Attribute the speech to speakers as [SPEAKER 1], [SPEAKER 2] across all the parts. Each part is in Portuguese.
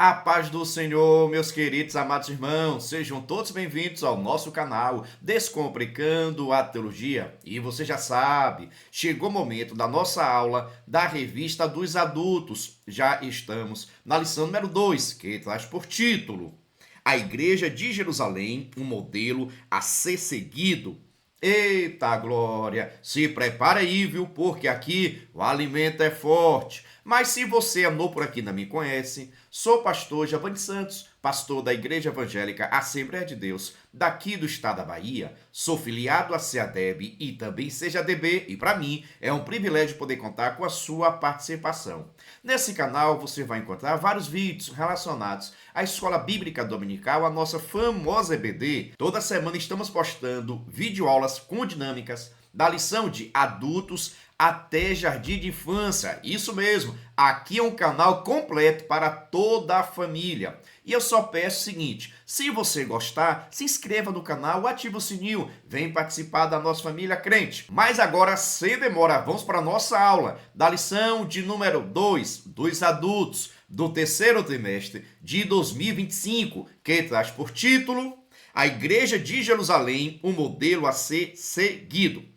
[SPEAKER 1] A paz do Senhor, meus queridos amados irmãos, sejam todos bem-vindos ao nosso canal Descomplicando a Teologia. E você já sabe, chegou o momento da nossa aula da Revista dos Adultos. Já estamos na lição número 2, que traz por título A Igreja de Jerusalém, um modelo a ser seguido. Eita glória, se prepara aí, viu? Porque aqui o alimento é forte. Mas se você é novo por aqui e não me conhece, sou o pastor Giovanni Santos, pastor da Igreja Evangélica Assembleia de Deus, daqui do estado da Bahia. Sou filiado a CEADEB e também CEADB, e para mim é um privilégio poder contar com a sua participação. Nesse canal você vai encontrar vários vídeos relacionados à Escola Bíblica Dominical, a nossa famosa EBD. Toda semana estamos postando videoaulas com dinâmicas da lição de adultos até jardim de infância. Isso mesmo, aqui é um canal completo para toda a família. E eu só peço o seguinte, se você gostar, se inscreva no canal, ative o sininho, vem participar da nossa família crente. Mas agora, sem demora, vamos para a nossa aula da lição de número 2 dos adultos do terceiro trimestre de 2025, que traz por título A Igreja de Jerusalém, um modelo a ser seguido.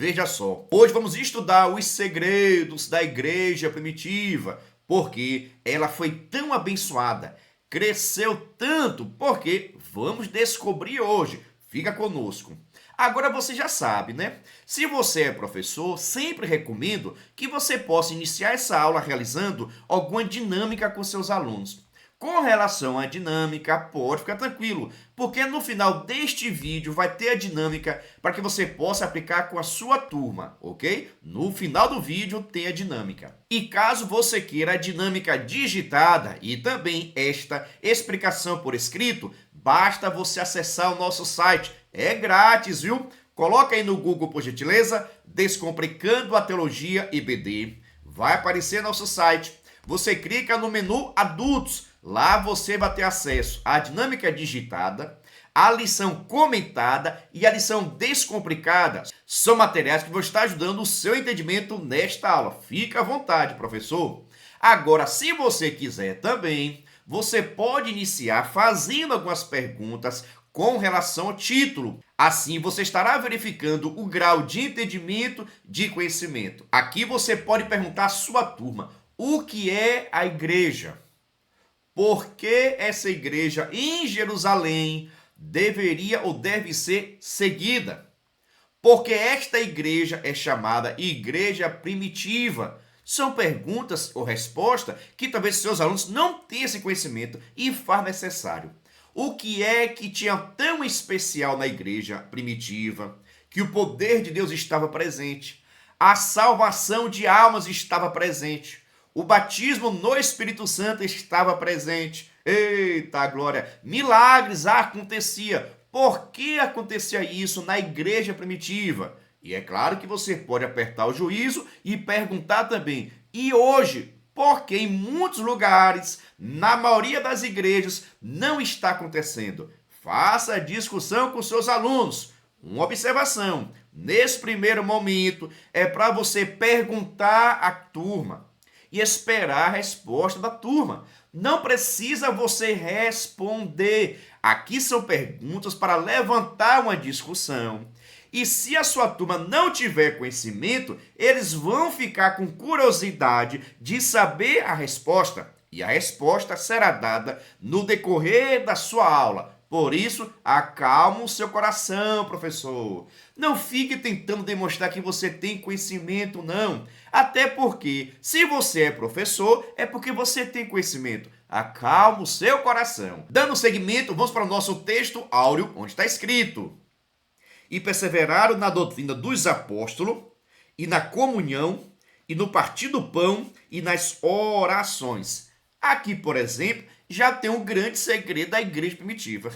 [SPEAKER 1] Veja só, hoje vamos estudar os segredos da igreja primitiva, porque ela foi tão abençoada, cresceu tanto, porque vamos descobrir hoje. Fica conosco. Agora você já sabe, né? Se você é professor, sempre recomendo que você possa iniciar essa aula realizando alguma dinâmica com seus alunos. Com relação à dinâmica, pode ficar tranquilo, porque no final deste vídeo vai ter a dinâmica para que você possa aplicar com a sua turma, ok? No final do vídeo tem a dinâmica. E caso você queira a dinâmica digitada e também esta explicação por escrito, basta você acessar o nosso site. É grátis, viu? Coloca aí no Google, por gentileza, Descomplicando a Teologia EBD. Vai aparecer nosso site. Você clica no menu Adultos. Lá você vai ter acesso à dinâmica digitada, à lição comentada e à lição descomplicada. São materiais que vão estar ajudando o seu entendimento nesta aula. Fica à vontade, professor. Agora, se você quiser também, você pode iniciar fazendo algumas perguntas com relação ao título. Assim, você estará verificando o grau de entendimento, de conhecimento. Aqui você pode perguntar à sua turma, o que é a igreja? Por que essa igreja em Jerusalém deveria ou deve ser seguida? Porque esta igreja é chamada igreja primitiva. São perguntas ou respostas que talvez seus alunos não tenham esse conhecimento e faz necessário. O que é que tinha tão especial na igreja primitiva? Que o poder de Deus estava presente, a salvação de almas estava presente, o batismo no Espírito Santo estava presente. Eita glória! Milagres acontecia. Por que acontecia isso na igreja primitiva? E é claro que você pode apertar o juízo e perguntar também. E hoje? Porque em muitos lugares, na maioria das igrejas, não está acontecendo. Faça a discussão com seus alunos. Uma observação. Nesse primeiro momento, é para você perguntar à turma e esperar a resposta da turma. Não precisa você responder. Aqui são perguntas para levantar uma discussão. E se a sua turma não tiver conhecimento, eles vão ficar com curiosidade de saber a resposta. E a resposta será dada no decorrer da sua aula. Por isso, acalme o seu coração, professor. Não fique tentando demonstrar que você tem conhecimento, não. Até porque, se você é professor, é porque você tem conhecimento. Acalme o seu coração. Dando seguimento, vamos para o nosso texto áureo, onde está escrito: E perseveraram na doutrina dos apóstolos, e na comunhão, e no partir do pão, e nas orações. Aqui, por exemplo, já tem um grande segredo da igreja primitiva.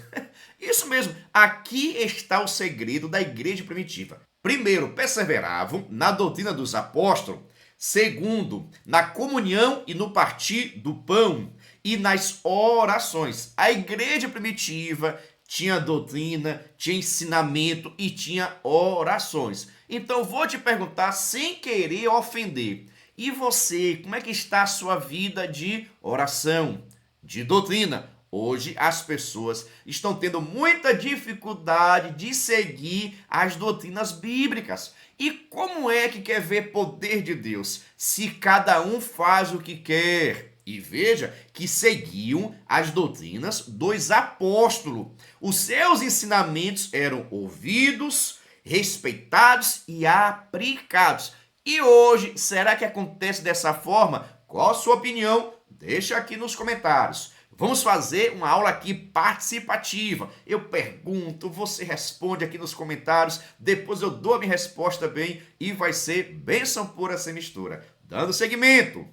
[SPEAKER 1] Isso mesmo, aqui está o segredo da igreja primitiva. Primeiro, perseveravam na doutrina dos apóstolos. Segundo, na comunhão e no partir do pão e nas orações. A igreja primitiva tinha doutrina, tinha ensinamento e tinha orações. Então, vou te perguntar sem querer ofender. E você, como é que está a sua vida de oração? de doutrina. Hoje as pessoas estão tendo muita dificuldade de seguir as doutrinas bíblicas. E como é que quer ver poder de Deus se cada um faz o que quer? E veja que seguiam as doutrinas dos apóstolos. Os seus ensinamentos eram ouvidos, respeitados e aplicados. E hoje, será que acontece dessa forma? Qual a sua opinião? Deixa aqui nos comentários. Vamos fazer uma aula aqui participativa. Eu pergunto, você responde aqui nos comentários, depois eu dou a minha resposta bem e vai ser bênção pura sem mistura. Dando seguimento.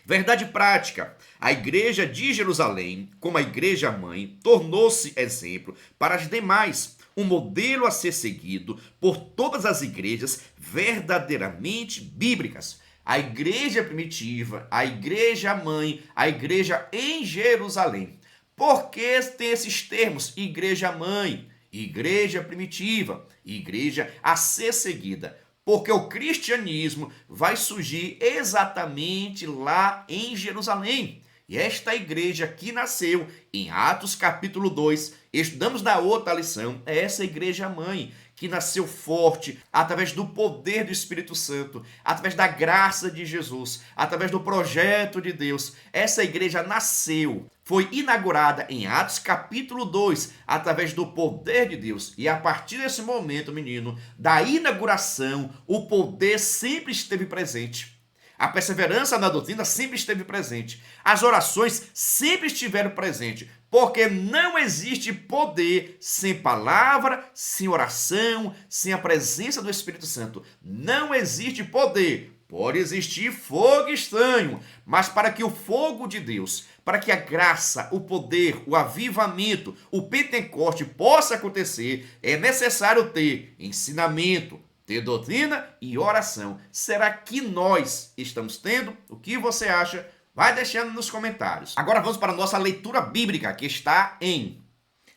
[SPEAKER 1] Verdade prática. A igreja de Jerusalém, como a igreja mãe, tornou-se exemplo para as demais, um modelo a ser seguido por todas as igrejas verdadeiramente bíblicas. A igreja primitiva, a igreja mãe, a igreja em Jerusalém. Por que tem esses termos? Igreja mãe, igreja primitiva, igreja a ser seguida. Porque o cristianismo vai surgir exatamente lá em Jerusalém. E esta igreja que nasceu em Atos capítulo 2, estudamos na outra lição, é essa igreja mãe, que nasceu forte através do poder do Espírito Santo, através da graça de Jesus, através do projeto de Deus. Essa igreja nasceu, foi inaugurada em Atos capítulo 2, através do poder de Deus. E a partir desse momento, menino, da inauguração, o poder sempre esteve presente. A perseverança na doutrina sempre esteve presente. As orações sempre estiveram presentes. Porque não existe poder sem palavra, sem oração, sem a presença do Espírito Santo. Não existe poder. Pode existir fogo estranho, mas para que o fogo de Deus, para que a graça, o poder, o avivamento, o Pentecoste possa acontecer, é necessário ter ensinamento, ter doutrina e oração. Será que nós estamos tendo? O que você acha? Vai deixando nos comentários. Agora vamos para a nossa leitura bíblica, que está em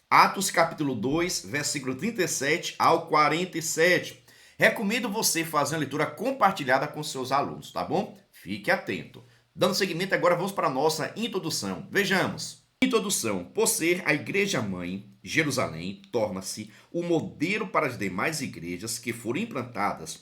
[SPEAKER 1] Atos capítulo 2, versículo 37 ao 47. Recomendo você fazer uma leitura compartilhada com seus alunos, tá bom? Fique atento. Dando seguimento, agora vamos para a nossa introdução. Vejamos. Introdução. Por ser a igreja mãe, Jerusalém torna-se o modelo para as demais igrejas que foram implantadas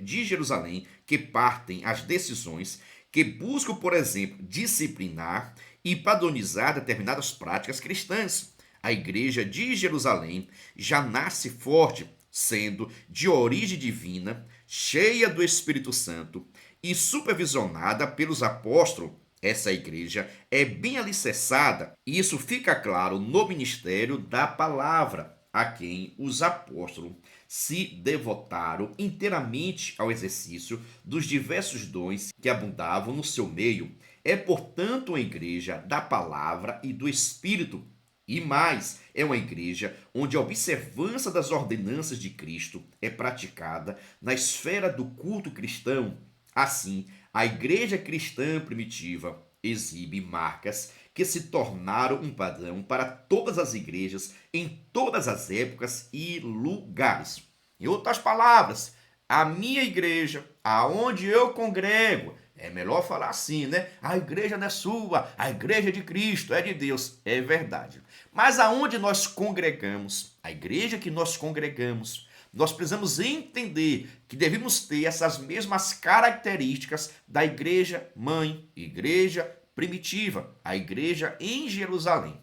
[SPEAKER 1] de Jerusalém, que partem as decisões, que buscam, por exemplo, disciplinar e padronizar determinadas práticas cristãs. A igreja de Jerusalém já nasce forte, sendo de origem divina, cheia do Espírito Santo e supervisionada pelos apóstolos. Essa igreja é bem alicerçada, e isso fica claro no ministério da palavra, a quem os apóstolos se devotaram inteiramente ao exercício dos diversos dons que abundavam no seu meio. É, portanto, uma igreja da palavra e do Espírito. E mais, é uma igreja onde a observância das ordenanças de Cristo é praticada na esfera do culto cristão. Assim, a igreja cristã primitiva exibe marcas que se tornaram um padrão para todas as igrejas em todas as épocas e lugares. Em outras palavras, a minha igreja, aonde eu congrego, é melhor falar assim, né? A igreja não é sua, a igreja é de Cristo, é de Deus. É verdade. Mas aonde nós congregamos, a igreja que nós congregamos, nós precisamos entender que devemos ter essas mesmas características da igreja mãe, igreja primitiva, a igreja em Jerusalém.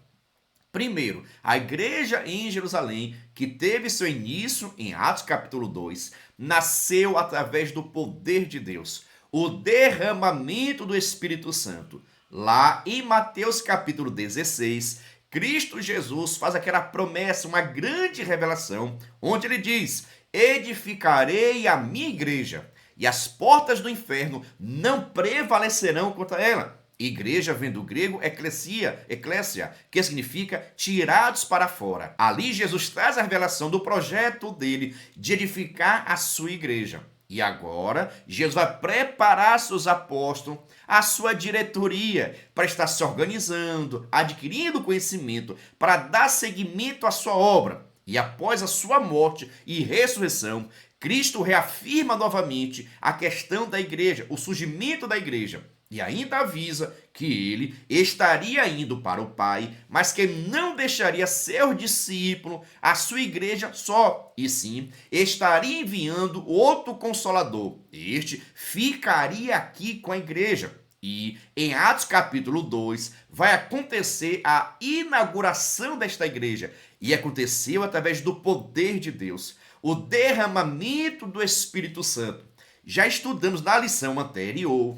[SPEAKER 1] Primeiro, a igreja em Jerusalém, que teve seu início em Atos capítulo 2, nasceu através do poder de Deus, o derramamento do Espírito Santo. Lá em Mateus capítulo 16, Cristo Jesus faz aquela promessa, uma grande revelação, onde ele diz: edificarei a minha igreja, e as portas do inferno não prevalecerão contra ela. Igreja vem do grego eclésia, que significa tirados para fora. Ali Jesus traz a revelação do projeto dele de edificar a sua igreja. E agora, Jesus vai preparar seus apóstolos, a sua diretoria, para estar se organizando, adquirindo conhecimento, para dar seguimento à sua obra. E após a sua morte e ressurreição, Cristo reafirma novamente a questão da igreja, o surgimento da igreja. E ainda avisa que ele estaria indo para o Pai, mas que não deixaria seu discípulo, a sua igreja só, e sim estaria enviando outro consolador. Este ficaria aqui com a igreja. E em Atos capítulo 2 vai acontecer a inauguração desta igreja. E aconteceu através do poder de Deus, o derramamento do Espírito Santo. Já estudamos na lição anterior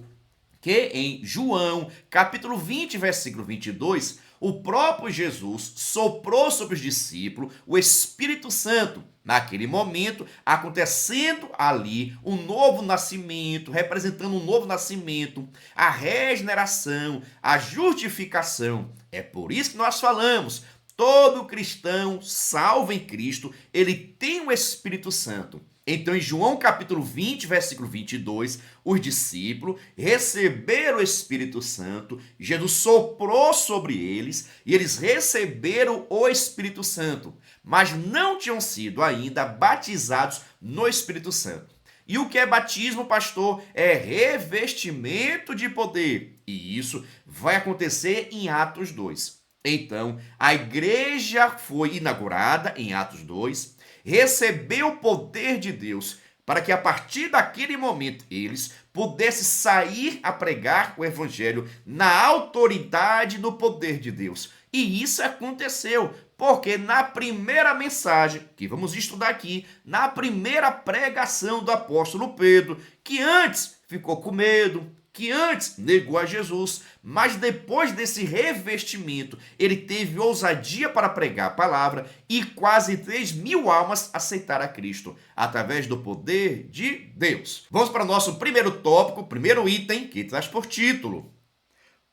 [SPEAKER 1] que em João, capítulo 20, versículo 22, o próprio Jesus soprou sobre os discípulos o Espírito Santo. Naquele momento, acontecendo ali um novo nascimento, representando um novo nascimento, a regeneração, a justificação. É por isso que nós falamos, todo cristão salvo em Cristo, ele tem o Espírito Santo. Então, em João capítulo 20, versículo 22, os discípulos receberam o Espírito Santo, Jesus soprou sobre eles e eles receberam o Espírito Santo, mas não tinham sido ainda batizados no Espírito Santo. E o que é batismo, pastor? É revestimento de poder. E isso vai acontecer em Atos 2. Então, a igreja foi inaugurada em Atos 2, recebeu o poder de Deus para que a partir daquele momento eles pudessem sair a pregar o evangelho na autoridade do poder de Deus. E isso aconteceu, porque na primeira mensagem que vamos estudar aqui, na primeira pregação do apóstolo Pedro, que antes ficou com medo, que antes negou a Jesus, mas depois desse revestimento, ele teve ousadia para pregar a palavra e quase 3.000 almas aceitaram a Cristo, através do poder de Deus. Vamos para o nosso primeiro tópico, primeiro item, que traz por título: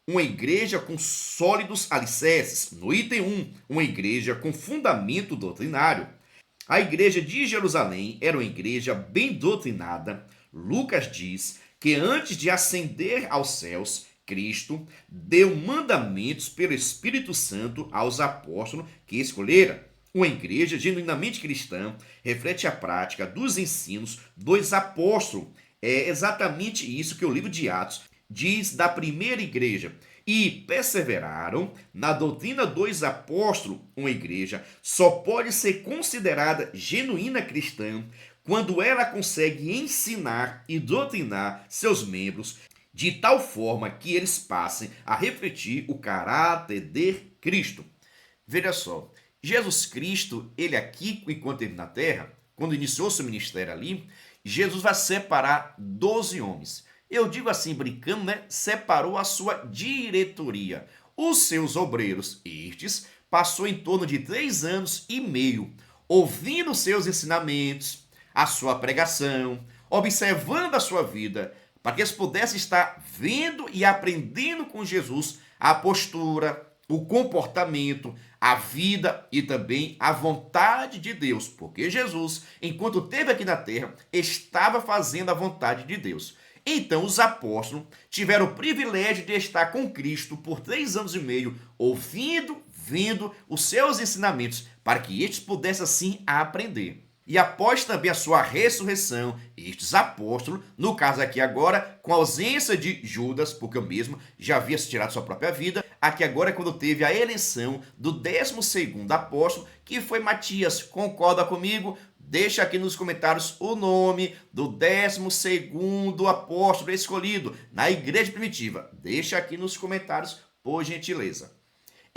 [SPEAKER 1] uma igreja com sólidos alicerces. No item 1, uma igreja com fundamento doutrinário. A igreja de Jerusalém era uma igreja bem doutrinada. Lucas diz que antes de ascender aos céus, Cristo deu mandamentos pelo Espírito Santo aos apóstolos que escolhera. Uma igreja genuinamente cristã reflete a prática dos ensinos dos apóstolos. É exatamente isso que o livro de Atos diz da primeira igreja. E perseveraram na doutrina dos apóstolos. Uma igreja só pode ser considerada genuína cristã quando ela consegue ensinar e doutrinar seus membros de tal forma que eles passem a refletir o caráter de Cristo. Veja só, Jesus Cristo, ele aqui, enquanto ele na terra, quando iniciou seu ministério ali, Jesus vai separar 12 homens. Eu digo assim, brincando, né? Separou a sua diretoria. Os seus obreiros, estes, passou em torno de 3 anos e meio, ouvindo seus ensinamentos, a sua pregação, observando a sua vida, para que eles pudessem estar vendo e aprendendo com Jesus a postura, o comportamento, a vida e também a vontade de Deus. Porque Jesus, enquanto esteve aqui na terra, estava fazendo a vontade de Deus. Então os apóstolos tiveram o privilégio de estar com Cristo por 3 anos e meio, ouvindo, vendo os seus ensinamentos, para que estes pudessem assim aprender. E após também a sua ressurreição, estes apóstolos, no caso aqui agora, com a ausência de Judas, porque o mesmo já havia se tirado sua própria vida, aqui agora é quando teve a eleição do 12º apóstolo, que foi Matias. Concorda comigo? Deixa aqui nos comentários o nome do 12º apóstolo escolhido na igreja primitiva. Deixa aqui nos comentários, por gentileza.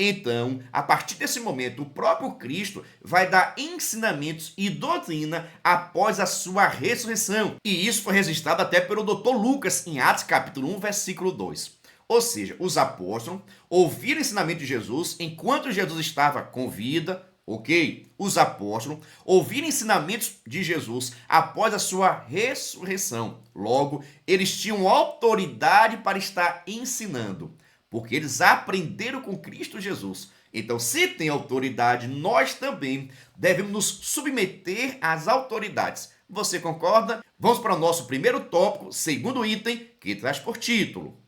[SPEAKER 1] Então, a partir desse momento, o próprio Cristo vai dar ensinamentos e doutrina após a sua ressurreição. E isso foi registrado até pelo Dr. Lucas em Atos capítulo 1, versículo 2. Ou seja, os apóstolos ouviram o ensinamento de Jesus enquanto Jesus estava com vida, ok? Os apóstolos ouviram ensinamentos de Jesus após a sua ressurreição. Logo, eles tinham autoridade para estar ensinando, porque eles aprenderam com Cristo Jesus. Então, se tem autoridade, nós também devemos nos submeter às autoridades. Você concorda? Vamos para o nosso primeiro tópico, segundo item, que traz por título: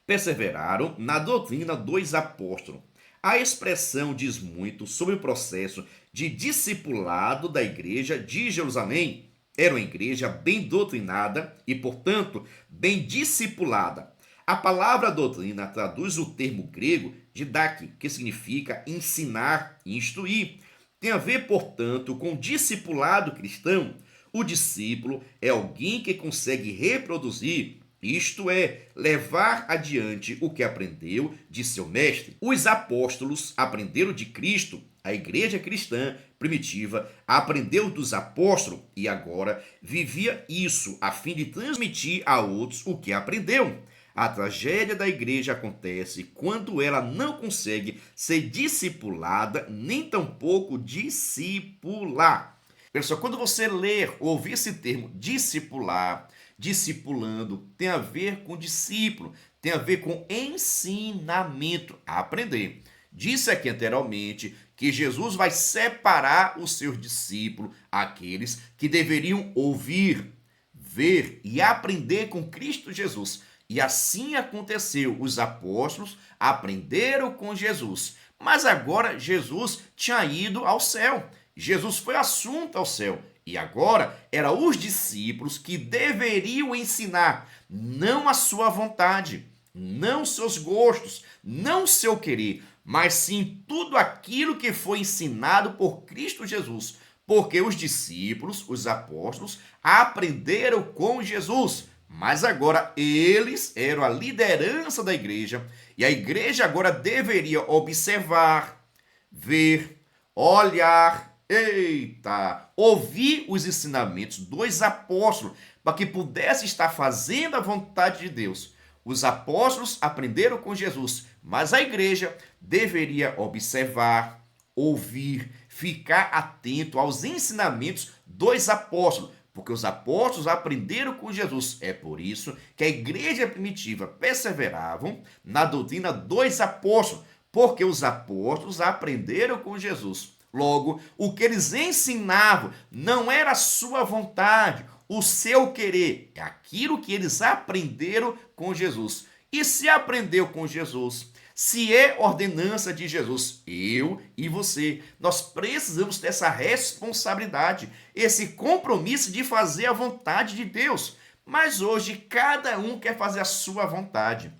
[SPEAKER 1] perseveraram na doutrina dos apóstolos. A expressão diz muito sobre o processo de discipulado da igreja de Jerusalém. Era uma igreja bem doutrinada e, portanto, bem discipulada. A palavra doutrina traduz o termo grego didaque, que significa ensinar, instruir. Tem a ver, portanto, com o discipulado cristão. O discípulo é alguém que consegue reproduzir, isto é, levar adiante o que aprendeu de seu mestre. Os apóstolos aprenderam de Cristo, a igreja cristã primitiva aprendeu dos apóstolos e agora vivia isso a fim de transmitir a outros o que aprendeu. A tragédia da igreja acontece quando ela não consegue ser discipulada, nem tampouco discipular. Pessoal, quando você ler ou ouvir esse termo discipular, discipulando, tem a ver com discípulo, tem a ver com ensinamento, a aprender. Disse aqui anteriormente que Jesus vai separar os seus discípulos, aqueles que deveriam ouvir, ver e aprender com Cristo Jesus. E assim aconteceu. Os apóstolos aprenderam com Jesus. Mas agora Jesus tinha ido ao céu. Jesus foi assunto ao céu. E agora eram os discípulos que deveriam ensinar, não a sua vontade, não seus gostos, não seu querer, mas sim tudo aquilo que foi ensinado por Cristo Jesus. Porque os discípulos, os apóstolos, aprenderam com Jesus. Mas agora eles eram a liderança da igreja e a igreja agora deveria observar, ver, olhar, ouvir os ensinamentos dos apóstolos para que pudesse estar fazendo a vontade de Deus. Os apóstolos aprenderam com Jesus, mas a igreja deveria observar, ouvir, ficar atento aos ensinamentos dos apóstolos, porque os apóstolos aprenderam com Jesus. É por isso que a igreja primitiva perseveravam na doutrina dos apóstolos, porque os apóstolos aprenderam com Jesus. Logo, o que eles ensinavam não era a sua vontade, o seu querer, é aquilo que eles aprenderam com Jesus. E se aprendeu com Jesus, se é ordenança de Jesus, eu e você, nós precisamos ter essa responsabilidade, esse compromisso de fazer a vontade de Deus. Mas hoje cada um quer fazer a sua vontade.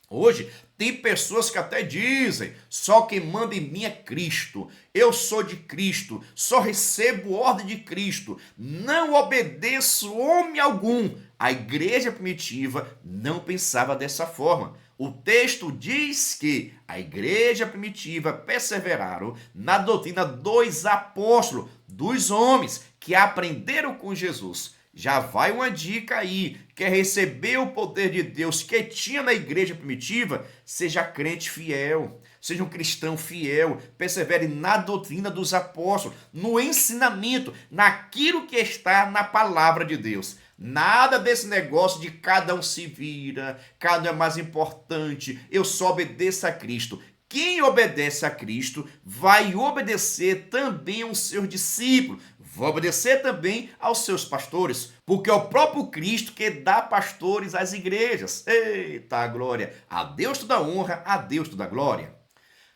[SPEAKER 1] Hoje tem pessoas que até dizem, só quem manda em mim é Cristo, eu sou de Cristo, só recebo ordem de Cristo, não obedeço homem algum. A igreja primitiva não pensava dessa forma. O texto diz que a igreja primitiva perseveraram na doutrina dos apóstolos, dos homens que aprenderam com Jesus. Já vai uma dica aí, quer receber o poder de Deus que tinha na igreja primitiva, seja crente fiel, seja um cristão fiel, persevere na doutrina dos apóstolos, no ensinamento, naquilo que está na palavra de Deus. Nada desse negócio de cada um se vira, cada um é mais importante, eu só obedeço a Cristo. Quem obedece a Cristo vai obedecer também aos seus discípulos, vai obedecer também aos seus pastores, porque é o próprio Cristo que dá pastores às igrejas. Eita glória! A Deus toda honra, a Deus toda glória.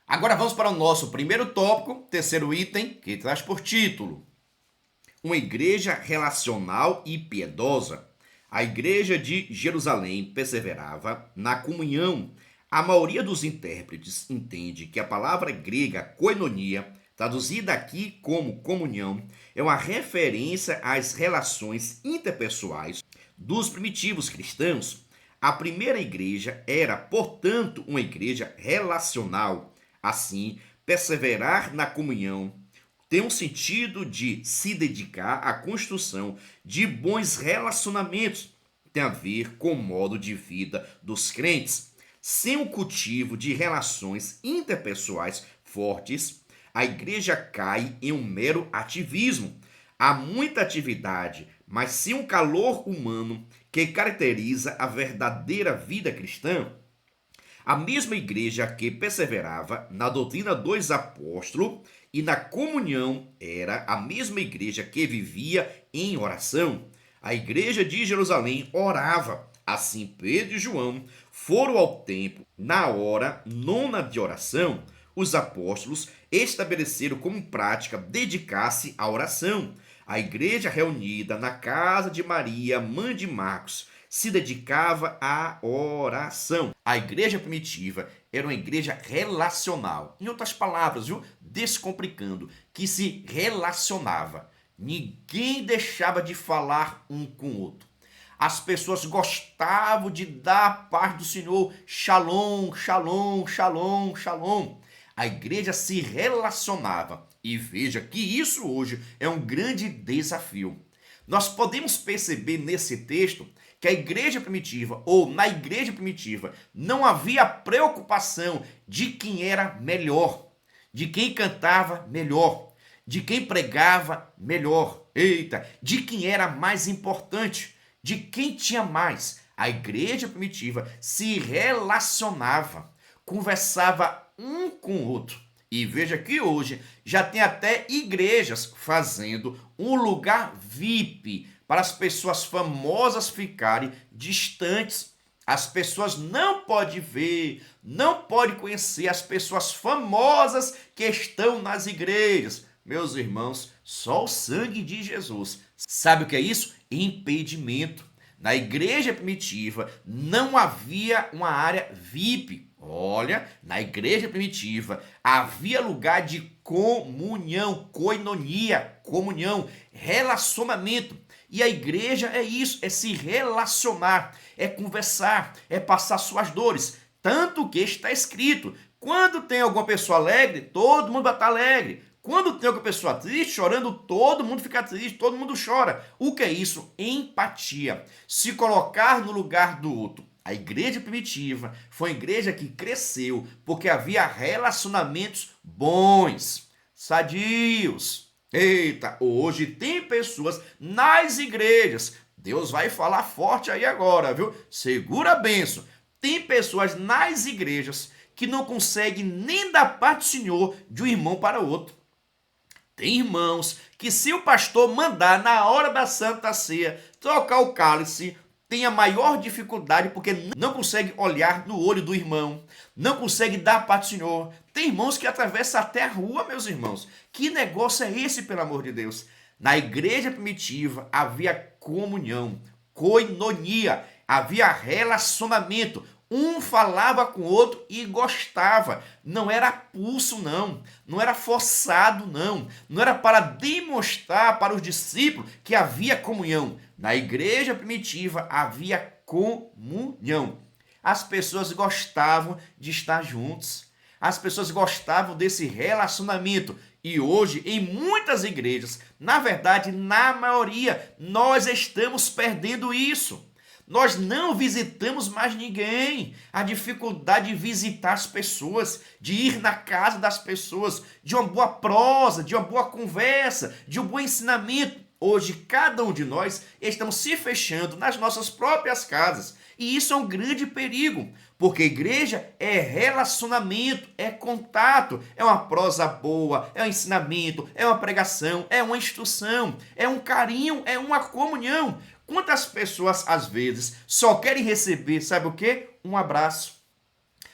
[SPEAKER 1] Agora vamos para o nosso primeiro tópico, terceiro item, que traz por título: uma igreja relacional e piedosa. A igreja de Jerusalém perseverava na comunhão. A maioria dos intérpretes entende que a palavra grega koinonia, traduzida aqui como comunhão, é uma referência às relações interpessoais dos primitivos cristãos. A primeira igreja era, portanto, uma igreja relacional. Assim, perseverar na comunhão tem um sentido de se dedicar à construção de bons relacionamentos. Tem a ver com o modo de vida dos crentes. Sem o cultivo de relações interpessoais fortes, a igreja cai em um mero ativismo. Há muita atividade, mas sem um calor humano que caracteriza a verdadeira vida cristã. A mesma igreja que perseverava na doutrina dos apóstolos e na comunhão era a mesma igreja que vivia em oração. A igreja de Jerusalém orava. Assim, Pedro e João foram ao templo na hora nona de oração. Os apóstolos estabeleceram como prática dedicar-se à oração. A igreja reunida na casa de Maria, mãe de Marcos, se dedicava à oração. A igreja primitiva era uma igreja relacional. Em outras palavras, viu? Descomplicando, que se relacionava. Ninguém deixava de falar um com o outro. As pessoas gostavam de dar a paz do Senhor. Shalom, shalom, shalom, shalom. A igreja se relacionava. E veja que isso hoje é um grande desafio. Nós podemos perceber nesse texto que a igreja primitiva, ou na igreja primitiva, não havia preocupação de quem era melhor, de quem cantava melhor, de quem pregava melhor, de quem era mais importante, de quem tinha mais. A igreja primitiva se relacionava, conversava um com o outro. E veja que hoje já tem até igrejas fazendo um lugar VIP para as pessoas famosas ficarem distantes. As pessoas não podem ver, não podem conhecer as pessoas famosas que estão nas igrejas. Meus irmãos, só o sangue de Jesus. Sabe o que é isso? Impedimento. Na igreja primitiva não havia uma área VIP. Olha, na igreja primitiva havia lugar de comunhão, koinonia, comunhão, relacionamento. E a igreja é isso, é se relacionar, é conversar, é passar suas dores. Tanto que está escrito, quando tem alguma pessoa alegre, todo mundo vai estar alegre. Quando tem alguma pessoa triste, chorando, todo mundo fica triste, todo mundo chora. O que é isso? Empatia. Se colocar no lugar do outro. A igreja primitiva foi uma igreja que cresceu porque havia relacionamentos bons, sadios. Hoje tem pessoas nas igrejas. Deus vai falar forte aí agora, viu? Segura a bênção. Tem pessoas nas igrejas que não conseguem nem dar parte do Senhor de um irmão para outro. Tem irmãos que se o pastor mandar na hora da Santa Ceia trocar o cálice, tem a maior dificuldade porque não consegue olhar no olho do irmão, não consegue dar a parte do Senhor. Tem irmãos que atravessam até a rua, meus irmãos. Que negócio é esse, pelo amor de Deus? Na igreja primitiva havia comunhão, koinonia, havia relacionamento. Um falava com o outro e gostava. Não era pulso, não. Não era forçado, não. Não era para demonstrar para os discípulos que havia comunhão. Na igreja primitiva havia comunhão. As pessoas gostavam de estar juntos. As pessoas gostavam desse relacionamento. E hoje, em muitas igrejas, na verdade, na maioria, nós estamos perdendo isso. Nós não visitamos mais ninguém. A dificuldade de visitar as pessoas, de ir na casa das pessoas, de uma boa prosa, de uma boa conversa, de um bom ensinamento. Hoje, cada um de nós estamos se fechando nas nossas próprias casas. E isso é um grande perigo, porque igreja é relacionamento, é contato, é uma prosa boa, é um ensinamento, é uma pregação, é uma instrução, é um carinho, é uma comunhão. Quantas pessoas, às vezes, só querem receber, sabe o quê? Um abraço,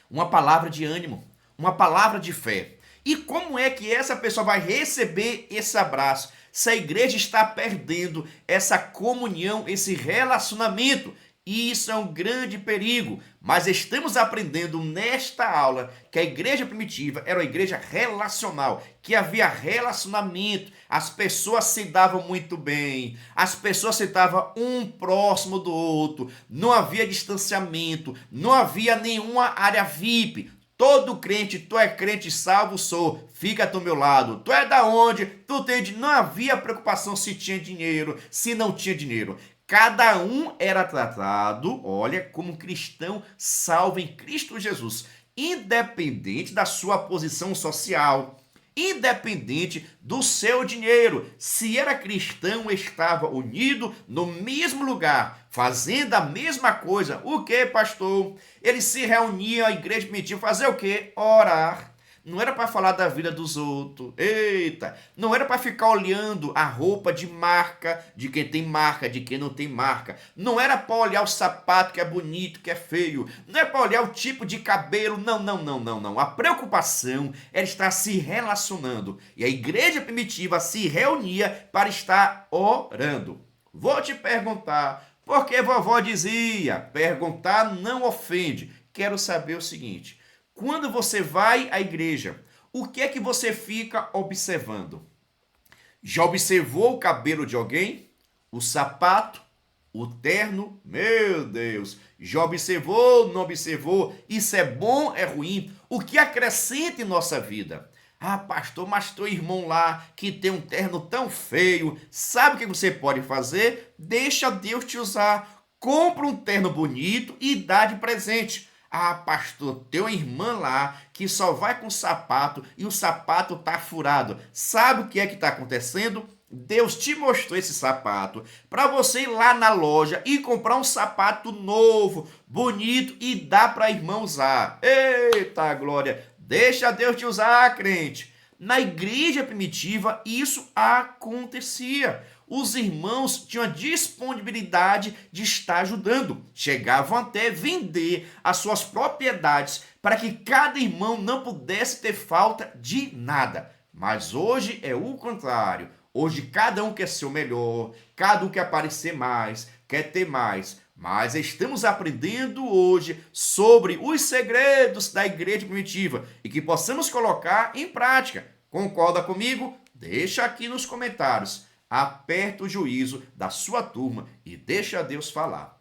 [SPEAKER 1] uma palavra de ânimo, uma palavra de fé. E como é que essa pessoa vai receber esse abraço se a igreja está perdendo essa comunhão, esse relacionamento? E isso é um grande perigo, mas estamos aprendendo nesta aula que a igreja primitiva era uma igreja relacional, que havia relacionamento, as pessoas se davam muito bem, as pessoas se davam um próximo do outro, não havia distanciamento, não havia nenhuma área VIP. Todo crente, tu é crente, salvo sou, fica do meu lado. Tu é da onde? Tu tem. Não havia preocupação se tinha dinheiro, se não tinha dinheiro. Cada um era tratado, olha, como cristão salvo em Cristo Jesus, independente da sua posição social, independente do seu dinheiro. Se era cristão, estava unido no mesmo lugar, fazendo a mesma coisa. O que, pastor? Eles se reuniam, a igreja primitiva, fazer o quê? Orar. Não era para falar da vida dos outros. Não era para ficar olhando a roupa de marca, de quem tem marca, de quem não tem marca. Não era para olhar o sapato que é bonito, que é feio. Não é para olhar o tipo de cabelo. Não. A preocupação era estar se relacionando. E a igreja primitiva se reunia para estar orando. Vou te perguntar, Porque vovó dizia, perguntar não ofende. Quero saber o seguinte, quando você vai à igreja, o que é que você fica observando? Já observou o cabelo de alguém? O sapato? O terno? Meu Deus! Já observou? Não observou? Isso é bom? É ruim? O que acrescenta em nossa vida? Ah, pastor, mas teu irmão lá que tem um terno tão feio, sabe o que você pode fazer? Deixa Deus te usar. Compra um terno bonito e dá de presente. Ah, pastor, tem uma irmã lá que só vai com sapato e o sapato tá furado. Sabe o que é que está acontecendo? Deus te mostrou esse sapato para você ir lá na loja e comprar um sapato novo, bonito e dar para a irmã usar. Eita glória! Deixa Deus te usar, crente. Na igreja primitiva, isso acontecia. Os irmãos tinham a disponibilidade de estar ajudando. Chegavam até vender as suas propriedades para que cada irmão não pudesse ter falta de nada. Mas hoje é o contrário. Hoje cada um quer ser o melhor, cada um quer aparecer mais, quer ter mais. Mas estamos aprendendo hoje sobre os segredos da igreja primitiva e que possamos colocar em prática. Concorda comigo? Deixa aqui nos comentários. Aperta o juízo da sua turma e deixa Deus falar.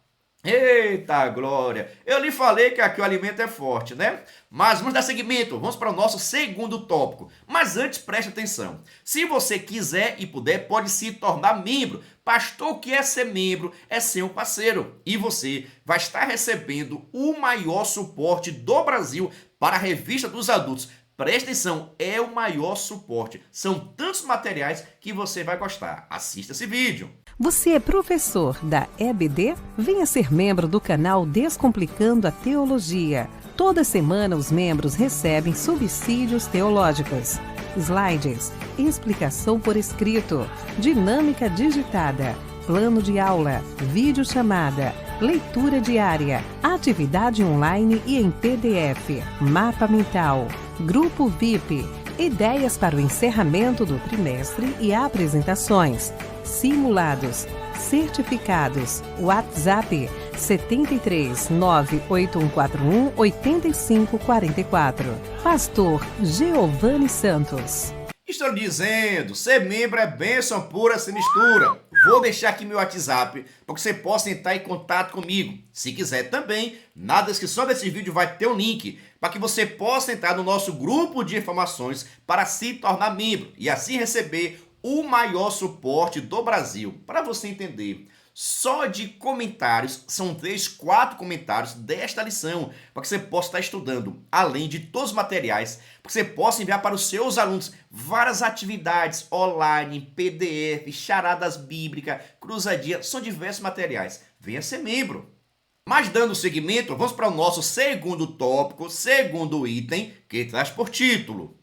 [SPEAKER 1] Eita glória! Eu lhe falei que aqui o alimento é forte, né? Mas vamos dar seguimento, vamos para o nosso segundo tópico. Mas antes, preste atenção. Se você quiser e puder, pode se tornar membro. Pastor, o que é ser membro? É ser um parceiro. E você vai estar recebendo o maior suporte do Brasil para a revista dos adultos. Preste atenção, é o maior suporte. São tantos materiais que você vai gostar. Assista esse vídeo.
[SPEAKER 2] Você é professor da EBD? Venha ser membro do canal Descomplicando a Teologia. Toda semana os membros recebem subsídios teológicos, slides, explicação por escrito, dinâmica digitada, plano de aula, videochamada, leitura diária, atividade online e em PDF, mapa mental, grupo VIP, ideias para o encerramento do trimestre e apresentações, simulados, certificados, WhatsApp 73 98141 8544. Pastor Giovanni Santos.
[SPEAKER 1] Estou dizendo, ser membro é bênção pura sem mistura. Vou deixar aqui meu WhatsApp para que você possa entrar em contato comigo. Se quiser também, na descrição desse vídeo vai ter um link para que você possa entrar no nosso grupo de informações para se tornar membro e assim receber o maior suporte do Brasil. Para você entender, só de comentários, são 3, 4 comentários desta lição, para que você possa estar estudando, além de todos os materiais, para que você possa enviar para os seus alunos várias atividades online, PDF, charadas bíblicas, cruzadinha, são diversos materiais. Venha ser membro. Mas dando seguimento, vamos para o nosso segundo tópico, segundo item, que traz por título: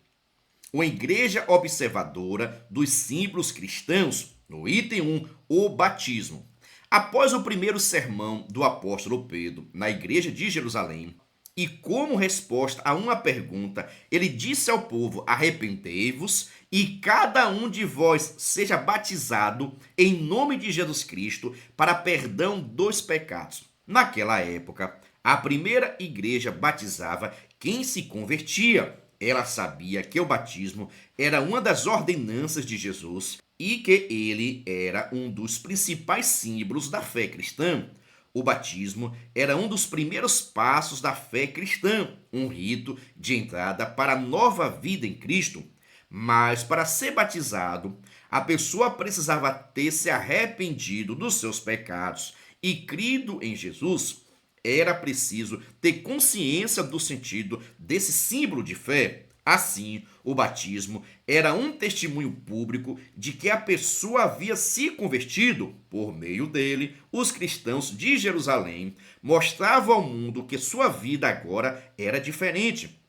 [SPEAKER 1] uma igreja observadora dos símbolos cristãos. No item 1, o batismo. Após o primeiro sermão do apóstolo Pedro na igreja de Jerusalém, e como resposta a uma pergunta, ele disse ao povo: arrependei-vos e cada um de vós seja batizado em nome de Jesus Cristo para perdão dos pecados. Naquela época, a primeira igreja batizava quem se convertia. Ela sabia que o batismo era uma das ordenanças de Jesus e que ele era um dos principais símbolos da fé cristã. O batismo era um dos primeiros passos da fé cristã, um rito de entrada para a nova vida em Cristo. Mas para ser batizado, a pessoa precisava ter se arrependido dos seus pecados e crido em Jesus. Era preciso ter consciência do sentido desse símbolo de fé. Assim, o batismo era um testemunho público de que a pessoa havia se convertido. Por meio dele, os cristãos de Jerusalém mostravam ao mundo que sua vida agora era diferente,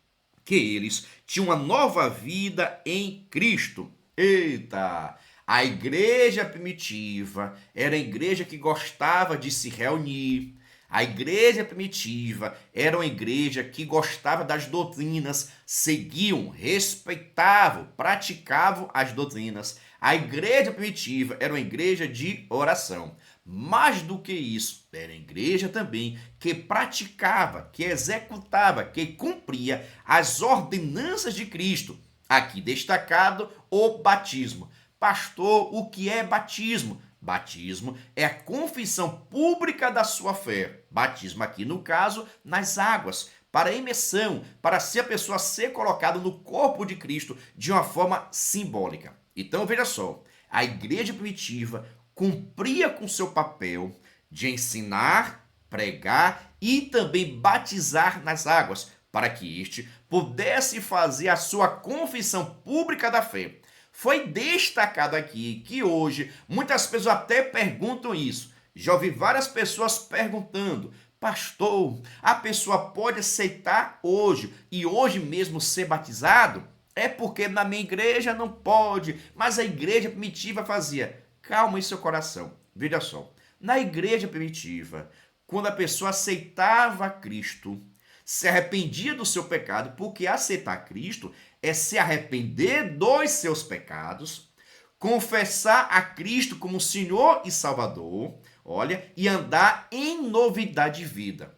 [SPEAKER 1] que eles tinham uma nova vida em Cristo. Eita! A igreja primitiva era a igreja que gostava de se reunir. A igreja primitiva era uma igreja que gostava das doutrinas, seguiam, respeitavam, praticavam as doutrinas. A igreja primitiva era uma igreja de oração. Mais do que isso, era a igreja também que praticava, que executava, que cumpria as ordenanças de Cristo. Aqui destacado o batismo. Pastor, o que é batismo? Batismo é a confissão pública da sua fé. Batismo aqui, no caso, nas águas, para imersão, para ser a pessoa ser colocada no corpo de Cristo de uma forma simbólica. Então, veja só, a igreja primitiva cumpria com seu papel de ensinar, pregar e também batizar nas águas, para que este pudesse fazer a sua confissão pública da fé. Foi destacado aqui que hoje muitas pessoas até perguntam isso. Já ouvi várias pessoas perguntando: pastor, a pessoa pode aceitar hoje e hoje mesmo ser batizado? É porque na minha igreja não pode, mas a igreja primitiva fazia. Calma em seu coração. Veja só, na igreja primitiva, quando a pessoa aceitava Cristo, se arrependia do seu pecado, porque aceitar Cristo é se arrepender dos seus pecados, confessar a Cristo como Senhor e Salvador, olha, e andar em novidade de vida.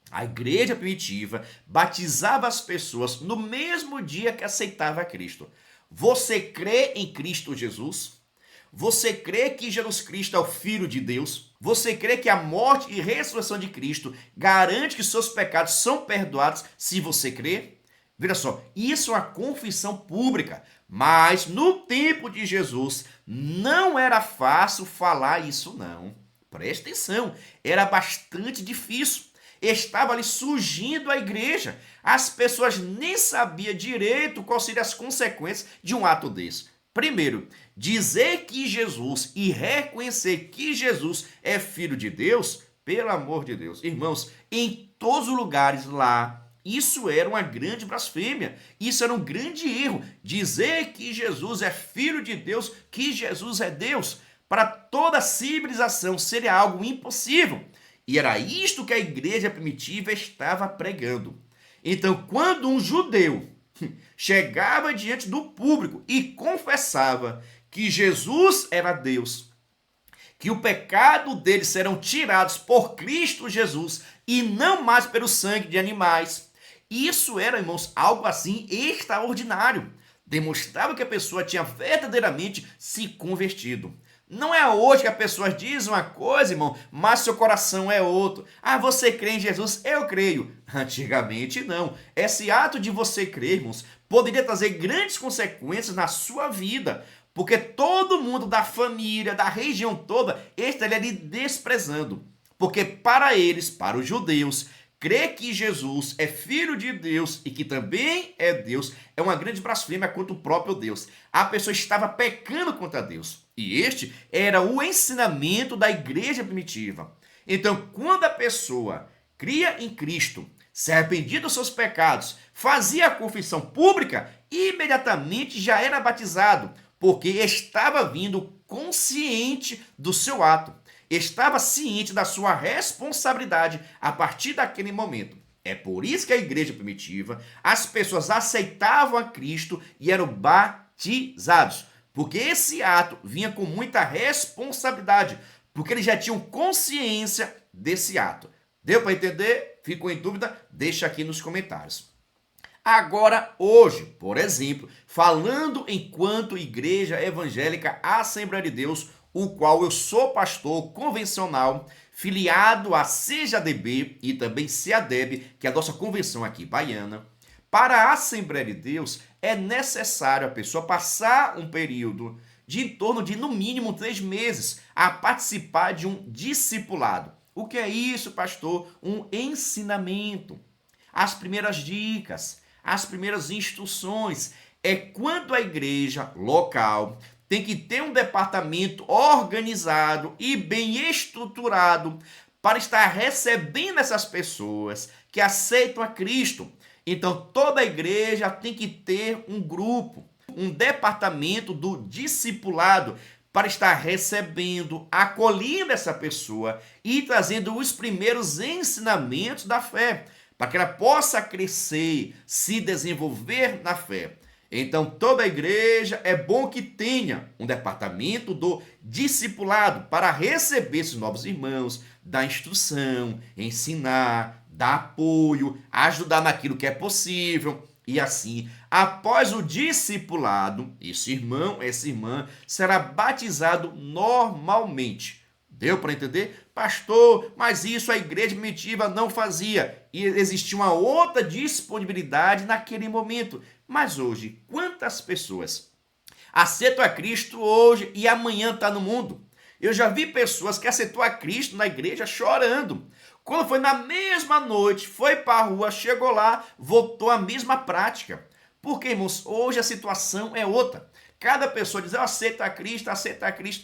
[SPEAKER 1] A igreja primitiva batizava as pessoas no mesmo dia que aceitava Cristo. Você crê em Cristo Jesus? Você crê que Jesus Cristo é o Filho de Deus? Você crê que a morte e ressurreição de Cristo garante que seus pecados são perdoados se você crê? Veja só, isso é uma confissão pública, mas no tempo de Jesus não era fácil falar isso não. Preste atenção, era bastante difícil. Estava ali surgindo a igreja. As pessoas nem sabiam direito quais seriam as consequências de um ato desse. Primeiro, dizer que Jesus e reconhecer que Jesus é Filho de Deus, pelo amor de Deus. Irmãos, em todos os lugares lá, isso era uma grande blasfêmia. Isso era um grande erro. Dizer que Jesus é Filho de Deus, que Jesus é Deus, para toda a civilização seria algo impossível. E era isto que a igreja primitiva estava pregando. Então, quando um judeu chegava diante do público e confessava que Jesus era Deus, que o pecado deles serão tirados por Cristo Jesus e não mais pelo sangue de animais, isso era, irmãos, algo assim extraordinário. Demonstrava que a pessoa tinha verdadeiramente se convertido. Não é hoje que as pessoas dizem uma coisa, irmão, mas seu coração é outro. Ah, você crê em Jesus? Eu creio. Antigamente não. Esse ato de você crer, irmãos, poderia trazer grandes consequências na sua vida, porque todo mundo da família, da região toda, estaria ali desprezando. Porque para eles, para os judeus, crer que Jesus é Filho de Deus e que também é Deus é uma grande blasfêmia contra o próprio Deus. A pessoa estava pecando contra Deus. E este era o ensinamento da igreja primitiva. Então, quando a pessoa cria em Cristo, se arrependia dos seus pecados, fazia a confissão pública, imediatamente já era batizado, porque estava vindo consciente do seu ato. Estava ciente da sua responsabilidade a partir daquele momento. É por isso que a igreja primitiva, as pessoas aceitavam a Cristo e eram batizados. Porque esse ato vinha com muita responsabilidade, porque eles já tinham consciência desse ato. Deu para entender? Ficou em dúvida? Deixa aqui nos comentários. Agora, hoje, por exemplo, falando enquanto Igreja Evangélica Assembleia de Deus, o qual eu sou pastor convencional, filiado a CJDB e também CADEB, que é a nossa convenção aqui baiana. Para a Assembleia de Deus, é necessário a pessoa passar um período de em torno de, no mínimo, 3 meses a participar de um discipulado. O que é isso, pastor? Um ensinamento. As primeiras dicas, as primeiras instruções. É quando a igreja local tem que ter um departamento organizado e bem estruturado para estar recebendo essas pessoas que aceitam a Cristo. Então, toda a igreja tem que ter um grupo, um departamento do discipulado para estar recebendo, acolhendo essa pessoa e trazendo os primeiros ensinamentos da fé, para que ela possa crescer, se desenvolver na fé. Então, toda igreja é bom que tenha um departamento do discipulado para receber esses novos irmãos, dar instrução, ensinar, dar apoio, ajudar naquilo que é possível. E assim, após o discipulado, esse irmão, essa irmã será batizado normalmente. Deu para entender? Pastor, mas isso a igreja primitiva não fazia. E existia uma outra disponibilidade naquele momento. Mas hoje, quantas pessoas aceitam a Cristo hoje e amanhã está no mundo? Eu já vi pessoas que aceitou a Cristo na igreja chorando. Quando foi na mesma noite, foi para a rua, chegou lá, voltou à mesma prática. Porque, irmãos, hoje a situação é outra. Cada pessoa diz, eu aceito a Cristo,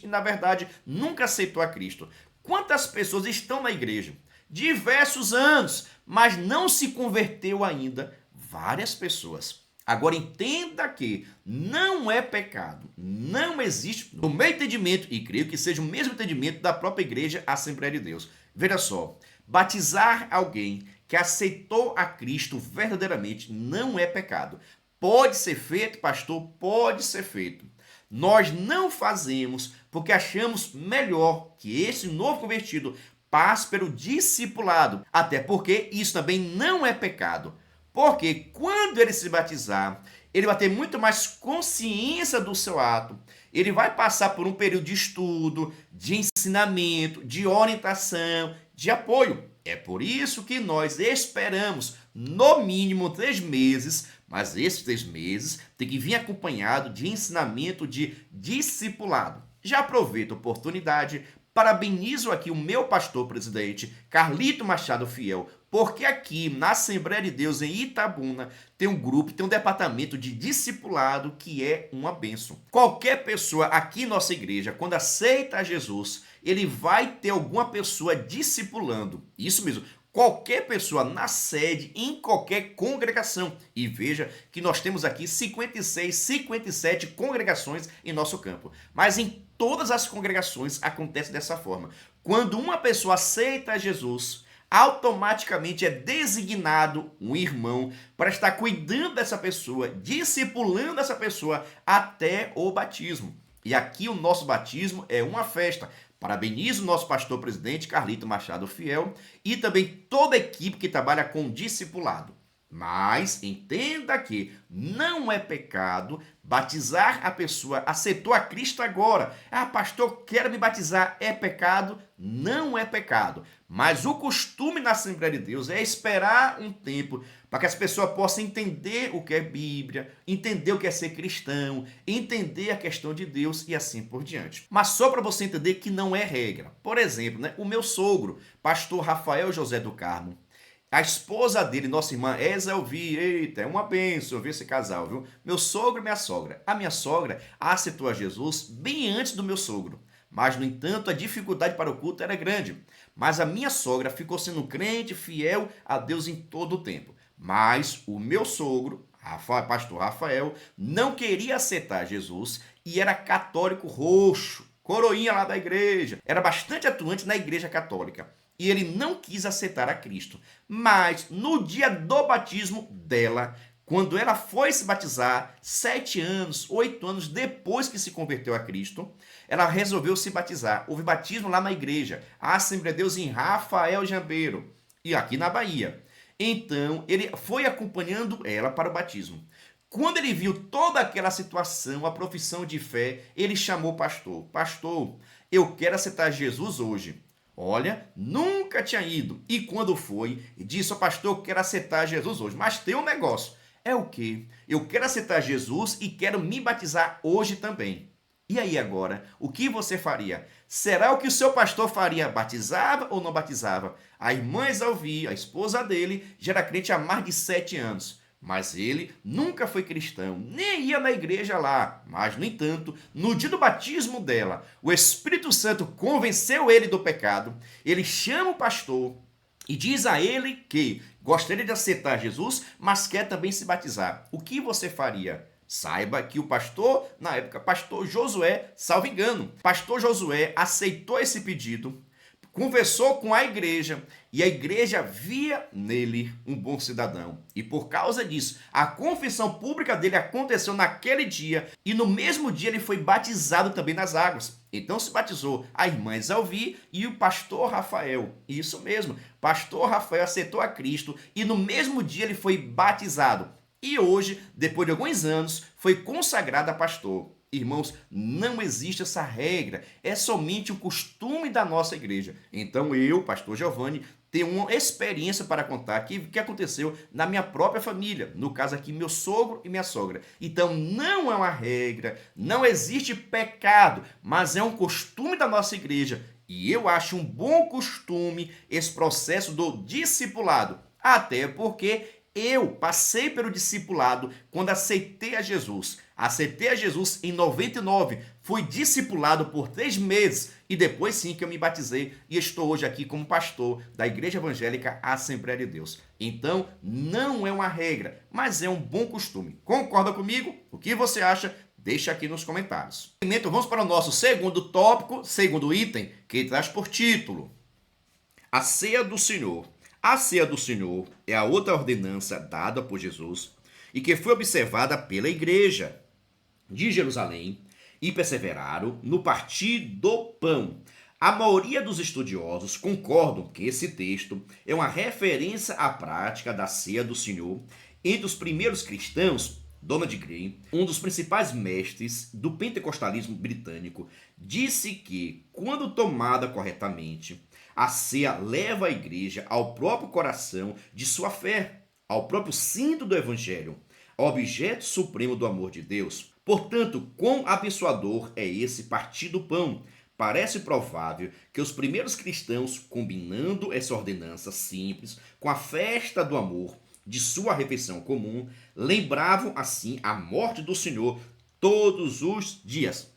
[SPEAKER 1] e na verdade nunca aceitou a Cristo. Quantas pessoas estão na igreja? Diversos anos, mas não se converteu ainda. Várias pessoas. Agora entenda que não é pecado, não existe, no meu entendimento, e creio que seja o mesmo entendimento da própria igreja Assembleia de Deus. Veja só, batizar alguém que aceitou a Cristo verdadeiramente não é pecado. Pode ser feito, pastor? Pode ser feito. Nós não fazemos porque achamos melhor que esse novo convertido passe pelo discipulado. Até porque isso também não é pecado. Porque quando ele se batizar, ele vai ter muito mais consciência do seu ato. Ele vai passar por um período de estudo, de ensinamento, de orientação, de apoio. É por isso que nós esperamos, no mínimo, 3 meses, mas esses 3 meses tem que vir acompanhado de ensinamento, de discipulado. Já aproveito a oportunidade, parabenizo aqui o meu pastor presidente, Carlito Machado Fiel, porque aqui na Assembleia de Deus em Itabuna tem um grupo, tem um departamento de discipulado que é uma bênção. Qualquer pessoa aqui em nossa igreja, quando aceita Jesus, ele vai ter alguma pessoa discipulando. Isso mesmo. Qualquer pessoa na sede, em qualquer congregação. E veja que nós temos aqui 56, 57 congregações em nosso campo. Mas em todas as congregações acontece dessa forma. Quando uma pessoa aceita Jesus, automaticamente é designado um irmão para estar cuidando dessa pessoa, discipulando essa pessoa até o batismo. E aqui o nosso batismo é uma festa. Parabenizo o nosso pastor presidente, Carlito Machado Fiel, e também toda a equipe que trabalha com discipulado. Mas entenda que não é pecado batizar a pessoa, aceitou a Cristo agora. Ah, pastor, quero me batizar. É pecado? Não é pecado. Mas o costume na Assembleia de Deus é esperar um tempo para que as pessoas possam entender o que é Bíblia, entender o que é ser cristão, entender a questão de Deus e assim por diante. Mas só para você entender que não é regra. Por exemplo, o meu sogro, pastor Rafael José do Carmo, a esposa dele, nossa irmã Ezelvi, eita, é uma bênção eu ver esse casal, viu? Meu sogro e minha sogra. A minha sogra aceitou a Jesus bem antes do meu sogro. Mas, no entanto, a dificuldade para o culto era grande. Mas a minha sogra ficou sendo crente, fiel a Deus em todo o tempo. Mas o meu sogro, pastor Rafael, não queria aceitar Jesus e era católico roxo, coroinha lá da igreja. Era bastante atuante na igreja católica. E ele não quis aceitar a Cristo. Mas no dia do batismo dela, quando ela foi se batizar, 7 anos, 8 anos depois que se converteu a Cristo, ela resolveu se batizar. Houve batismo lá na igreja, a Assembleia de Deus em Rafael Jambeiro, e aqui na Bahia. Então, ele foi acompanhando ela para o batismo. Quando ele viu toda aquela situação, a profissão de fé, ele chamou o pastor. Pastor, eu quero aceitar Jesus hoje. Olha, nunca tinha ido. E quando foi, disse ao pastor, eu quero aceitar Jesus hoje. Mas tem um negócio. É o quê? Eu quero aceitar Jesus e quero me batizar hoje também. E aí agora, o que você faria? Será o que o seu pastor faria? Batizava ou não batizava? A irmã Exalvi, a esposa dele, já era crente há mais de 7 anos. Mas ele nunca foi cristão, nem ia na igreja lá. Mas, no entanto, no dia do batismo dela, o Espírito Santo convenceu ele do pecado. Ele chama o pastor e diz a ele que gostaria de aceitar Jesus, mas quer também se batizar. O que você faria? Saiba que o pastor, na época, pastor Josué, salvo engano, pastor Josué aceitou esse pedido. conversou com a igreja e a igreja via nele um bom cidadão. E por causa disso, a confissão pública dele aconteceu naquele dia e no mesmo dia ele foi batizado também nas águas. Então se batizou a irmã Exalvi e o pastor Rafael. Isso mesmo, pastor Rafael aceitou a Cristo e no mesmo dia ele foi batizado. E hoje, depois de alguns anos, foi consagrado a pastor. Irmãos, não existe essa regra, é somente o costume da nossa igreja. Então eu, pastor Giovanni, tenho uma experiência para contar que aconteceu na minha própria família, no caso aqui meu sogro e minha sogra. Então não é uma regra, não existe pecado, mas é um costume da nossa igreja. E eu acho um bom costume esse processo do discipulado, até porque eu passei pelo discipulado quando aceitei a Jesus. Aceitei a Jesus em 99, fui discipulado por 3 meses e depois sim que eu me batizei e estou hoje aqui como pastor da Igreja Evangélica Assembleia de Deus. Então, não é uma regra, mas é um bom costume. Concorda comigo? O que você acha? Deixa aqui nos comentários. Vamos para o nosso segundo tópico, segundo item, que traz por título: a ceia do Senhor. A ceia do Senhor é a outra ordenança dada por Jesus e que foi observada pela igreja de Jerusalém e perseveraram no partir do pão. A maioria dos estudiosos concordam que esse texto é uma referência à prática da ceia do Senhor. Entre os primeiros cristãos, Donald Green, um dos principais mestres do pentecostalismo britânico, disse que, quando tomada corretamente, a ceia leva a igreja ao próprio coração de sua fé, ao próprio cinto do evangelho, ao objeto supremo do amor de Deus. Portanto, quão abençoador é esse partir do pão! Parece provável que os primeiros cristãos, combinando essa ordenança simples com a festa do amor de sua refeição comum, lembravam assim a morte do Senhor todos os dias.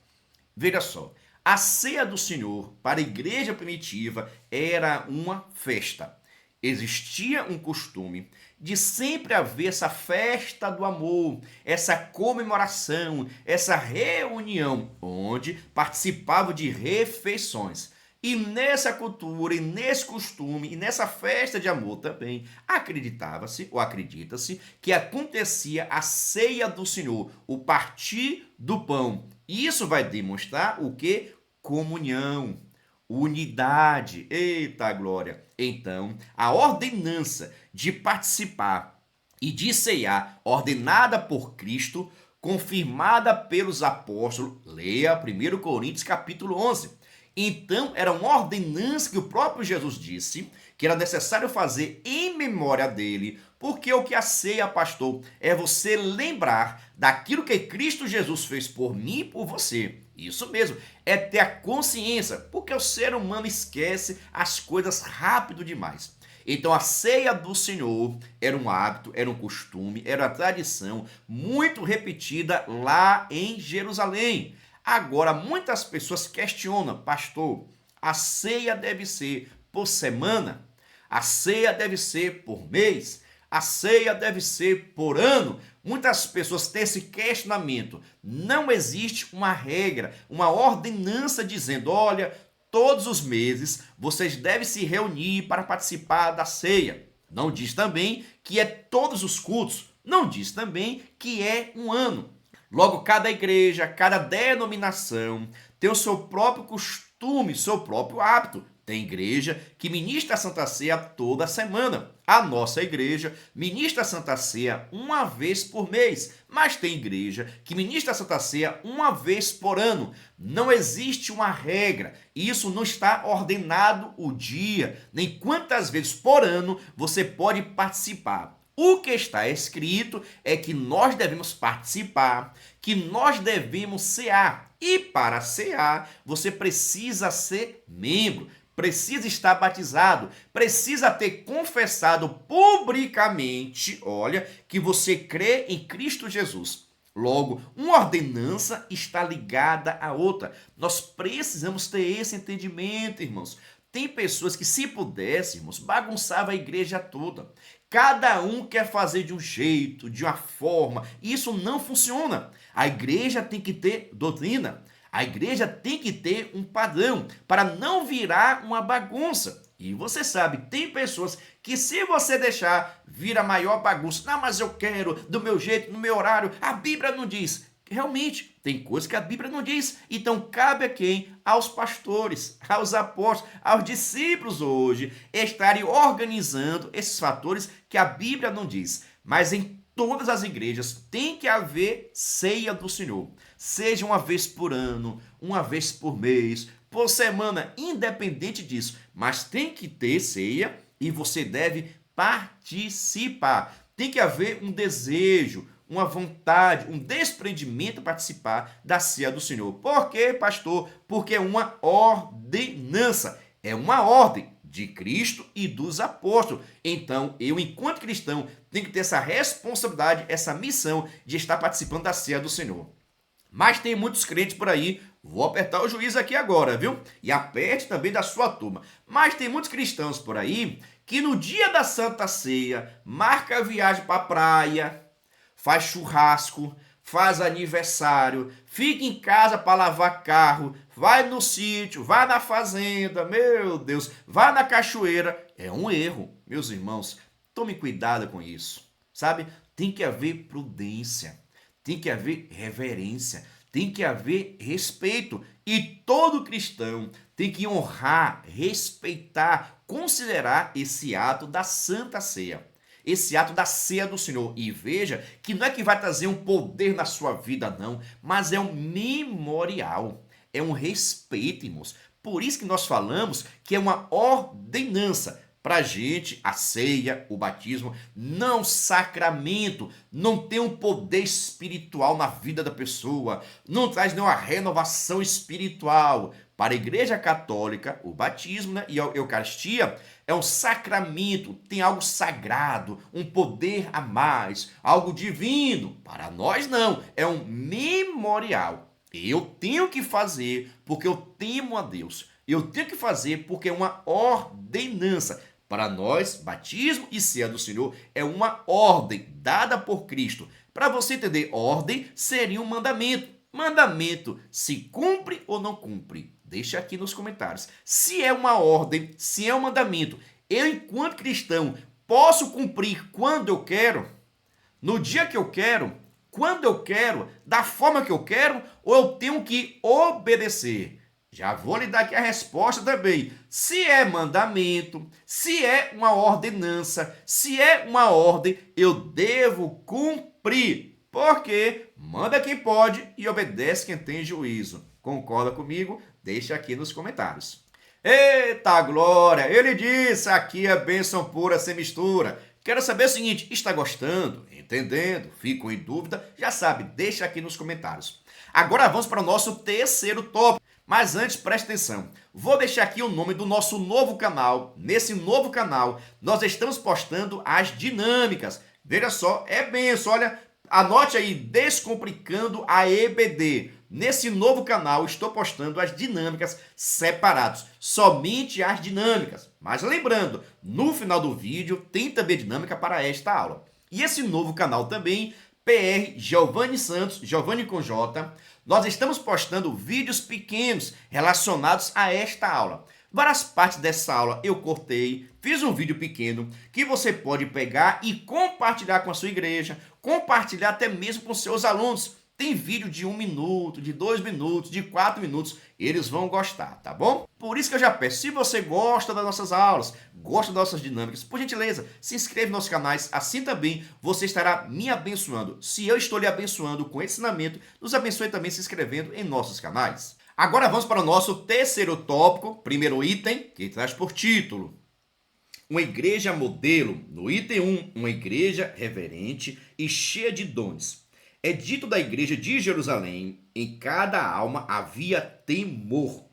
[SPEAKER 1] Veja só, a ceia do Senhor para a igreja primitiva era uma festa. Existia um costume de sempre haver essa festa do amor, essa comemoração, essa reunião, onde participavam de refeições. E nessa cultura, e nesse costume, e nessa festa de amor também, acreditava-se, ou acredita-se, que acontecia a ceia do Senhor, o partir do pão. Isso vai demonstrar o quê? Comunhão, unidade. Eita glória! Então, a ordenança de participar e de ceiar, ordenada por Cristo, confirmada pelos apóstolos, leia 1 Coríntios capítulo 11. Então, era uma ordenança que o próprio Jesus disse que era necessário fazer em memória dele, porque o que a ceia, pastor, é você lembrar daquilo que Cristo Jesus fez por mim e por você. Isso mesmo, é ter a consciência, porque o ser humano esquece as coisas rápido demais. Então a ceia do Senhor era um hábito, era um costume, era uma tradição muito repetida lá em Jerusalém. Agora, muitas pessoas questionam, pastor, a ceia deve ser por semana? A ceia deve ser por mês? A ceia deve ser por ano? Muitas pessoas têm esse questionamento. Não existe uma regra, uma ordenança dizendo, olha, todos os meses vocês devem se reunir para participar da ceia. Não diz também que é todos os cultos. Não diz também que é um ano. Logo, cada igreja, cada denominação tem o seu próprio costume, seu próprio hábito. Tem igreja que ministra a Santa Ceia toda semana. A nossa igreja ministra a Santa Ceia uma vez por mês. Mas tem igreja que ministra a Santa Ceia uma vez por ano. Não existe uma regra. Isso não está ordenado o dia, nem quantas vezes por ano você pode participar. O que está escrito é que nós devemos participar, que nós devemos cear. E para cear, você precisa ser membro, precisa estar batizado, precisa ter confessado publicamente, olha, que você crê em Cristo Jesus. Logo, uma ordenança está ligada à outra. Nós precisamos ter esse entendimento, irmãos. Tem pessoas que, se pudéssemos, bagunçava a igreja toda. Cada um quer fazer de um jeito, de uma forma. Isso não funciona. A igreja tem que ter doutrina. A igreja tem que ter um padrão para não virar uma bagunça. E você sabe, tem pessoas que se você deixar, vira maior bagunça. Não, mas eu quero, do meu jeito, no meu horário. A Bíblia não diz. Realmente, tem coisas que a Bíblia não diz. Então, cabe a quem? Aos pastores, aos apóstolos, aos discípulos hoje, estarem organizando esses fatores que a Bíblia não diz. Mas em todas as igrejas tem que haver ceia do Senhor. Seja uma vez por ano, uma vez por mês, por semana, independente disso. Mas tem que ter ceia e você deve participar. Tem que haver um desejo, uma vontade, um desprendimento para participar da ceia do Senhor. Por quê, pastor? Porque é uma ordenança, é uma ordem de Cristo e dos apóstolos. Então, eu, enquanto cristão, tenho que ter essa responsabilidade, essa missão de estar participando da ceia do Senhor. Mas tem muitos crentes por aí, vou apertar o juízo aqui agora, viu? E aperte também da sua turma. Mas tem muitos cristãos por aí que no dia da Santa Ceia marca a viagem para a praia, faz churrasco, faz aniversário, fica em casa para lavar carro, vai no sítio, vai na fazenda, meu Deus, vai na cachoeira. É um erro, meus irmãos. Tome cuidado com isso, sabe? Tem que haver prudência, tem que haver reverência, tem que haver respeito. E todo cristão tem que honrar, respeitar, considerar esse ato da Santa Ceia. Esse ato da ceia do Senhor. E veja que não é que vai trazer um poder na sua vida, não, mas é um memorial, é um respeito, irmãos. Por isso que nós falamos que é uma ordenança para a gente, a ceia, o batismo, não sacramento, não tem um poder espiritual na vida da pessoa, não traz nenhuma renovação espiritual. Para a Igreja Católica, o batismo, né, e a Eucaristia é um sacramento, tem algo sagrado, um poder a mais, algo divino. Para nós não, é um memorial. Eu tenho que fazer porque eu temo a Deus. Eu tenho que fazer porque é uma ordenança. Para nós, batismo e ceia do Senhor é uma ordem dada por Cristo. Para você entender, ordem seria um mandamento. Mandamento se cumpre ou não cumpre? Deixa aqui nos comentários. Se é uma ordem, se é um mandamento, eu, enquanto cristão, posso cumprir quando eu quero? No dia que eu quero? Quando eu quero? Da forma que eu quero? Ou eu tenho que obedecer? Já vou lhe dar aqui a resposta também. Se é mandamento, se é uma ordenança, se é uma ordem, eu devo cumprir. Porque manda quem pode e obedece quem tem juízo. Concorda comigo? Deixa aqui nos comentários. Eita glória! Ele disse, aqui é bênção pura sem mistura. Quero saber o seguinte, está gostando? Entendendo? Ficam em dúvida? Já sabe, deixa aqui nos comentários. Agora vamos para o nosso terceiro tópico. Mas antes, preste atenção. Vou deixar aqui o nome do nosso novo canal. Nesse novo canal, nós estamos postando as dinâmicas. Veja só, é benção, olha. Anote aí, Descomplicando a EBD. Nesse novo canal, estou postando as dinâmicas separadas. Somente as dinâmicas. Mas lembrando, no final do vídeo, tem também dinâmica para esta aula. E esse novo canal também, PR Giovanni Santos, Giovanni com J, nós estamos postando vídeos pequenos relacionados a esta aula. Várias partes dessa aula eu cortei, fiz um vídeo pequeno que você pode pegar e compartilhar com a sua igreja, compartilhar até mesmo com seus alunos. Tem vídeo de 1 minuto, de 2 minutos, de 4 minutos, eles vão gostar, tá bom? Por isso que eu já peço, se você gosta das nossas aulas, gosta das nossas dinâmicas, por gentileza, se inscreve nos nossos canais, assim também você estará me abençoando. Se eu estou lhe abençoando com esse ensinamento, nos abençoe também se inscrevendo em nossos canais. Agora vamos para o nosso terceiro tópico, primeiro item, que traz por título: uma igreja modelo. No item 1, uma igreja reverente e cheia de dons. É dito da igreja de Jerusalém, em cada alma havia temor.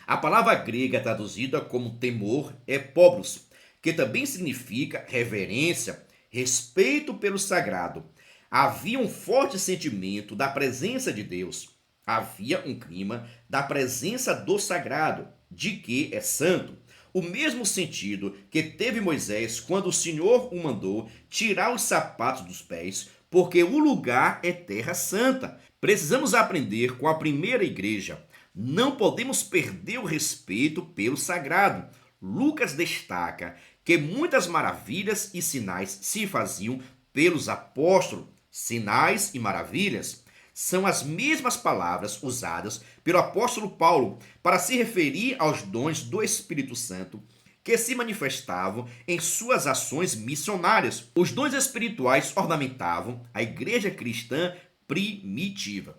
[SPEAKER 1] A palavra grega traduzida como temor é pobros, que também significa reverência, respeito pelo sagrado. Havia um forte sentimento da presença de Deus. Havia um clima da presença do sagrado, de que é santo. O mesmo sentido que teve Moisés quando o Senhor o mandou tirar os sapatos dos pés, porque o lugar é terra santa. Precisamos aprender com a primeira igreja. Não podemos perder o respeito pelo sagrado. Lucas destaca que muitas maravilhas e sinais se faziam pelos apóstolos. Sinais e maravilhas são as mesmas palavras usadas pelo apóstolo Paulo para se referir aos dons do Espírito Santo que se manifestavam em suas ações missionárias. Os dons espirituais ornamentavam a igreja cristã primitiva.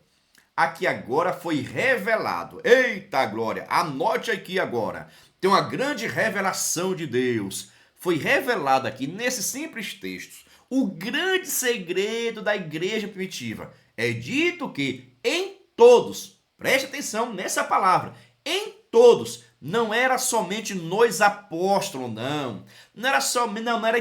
[SPEAKER 1] Aqui agora foi revelado. Eita glória! Anote aqui agora. Tem uma grande revelação de Deus. Foi revelado aqui nesses simples textos o grande segredo da igreja primitiva. É dito que em todos, preste atenção nessa palavra, em todos, não era somente nos apóstolos, não. Não era somente, não era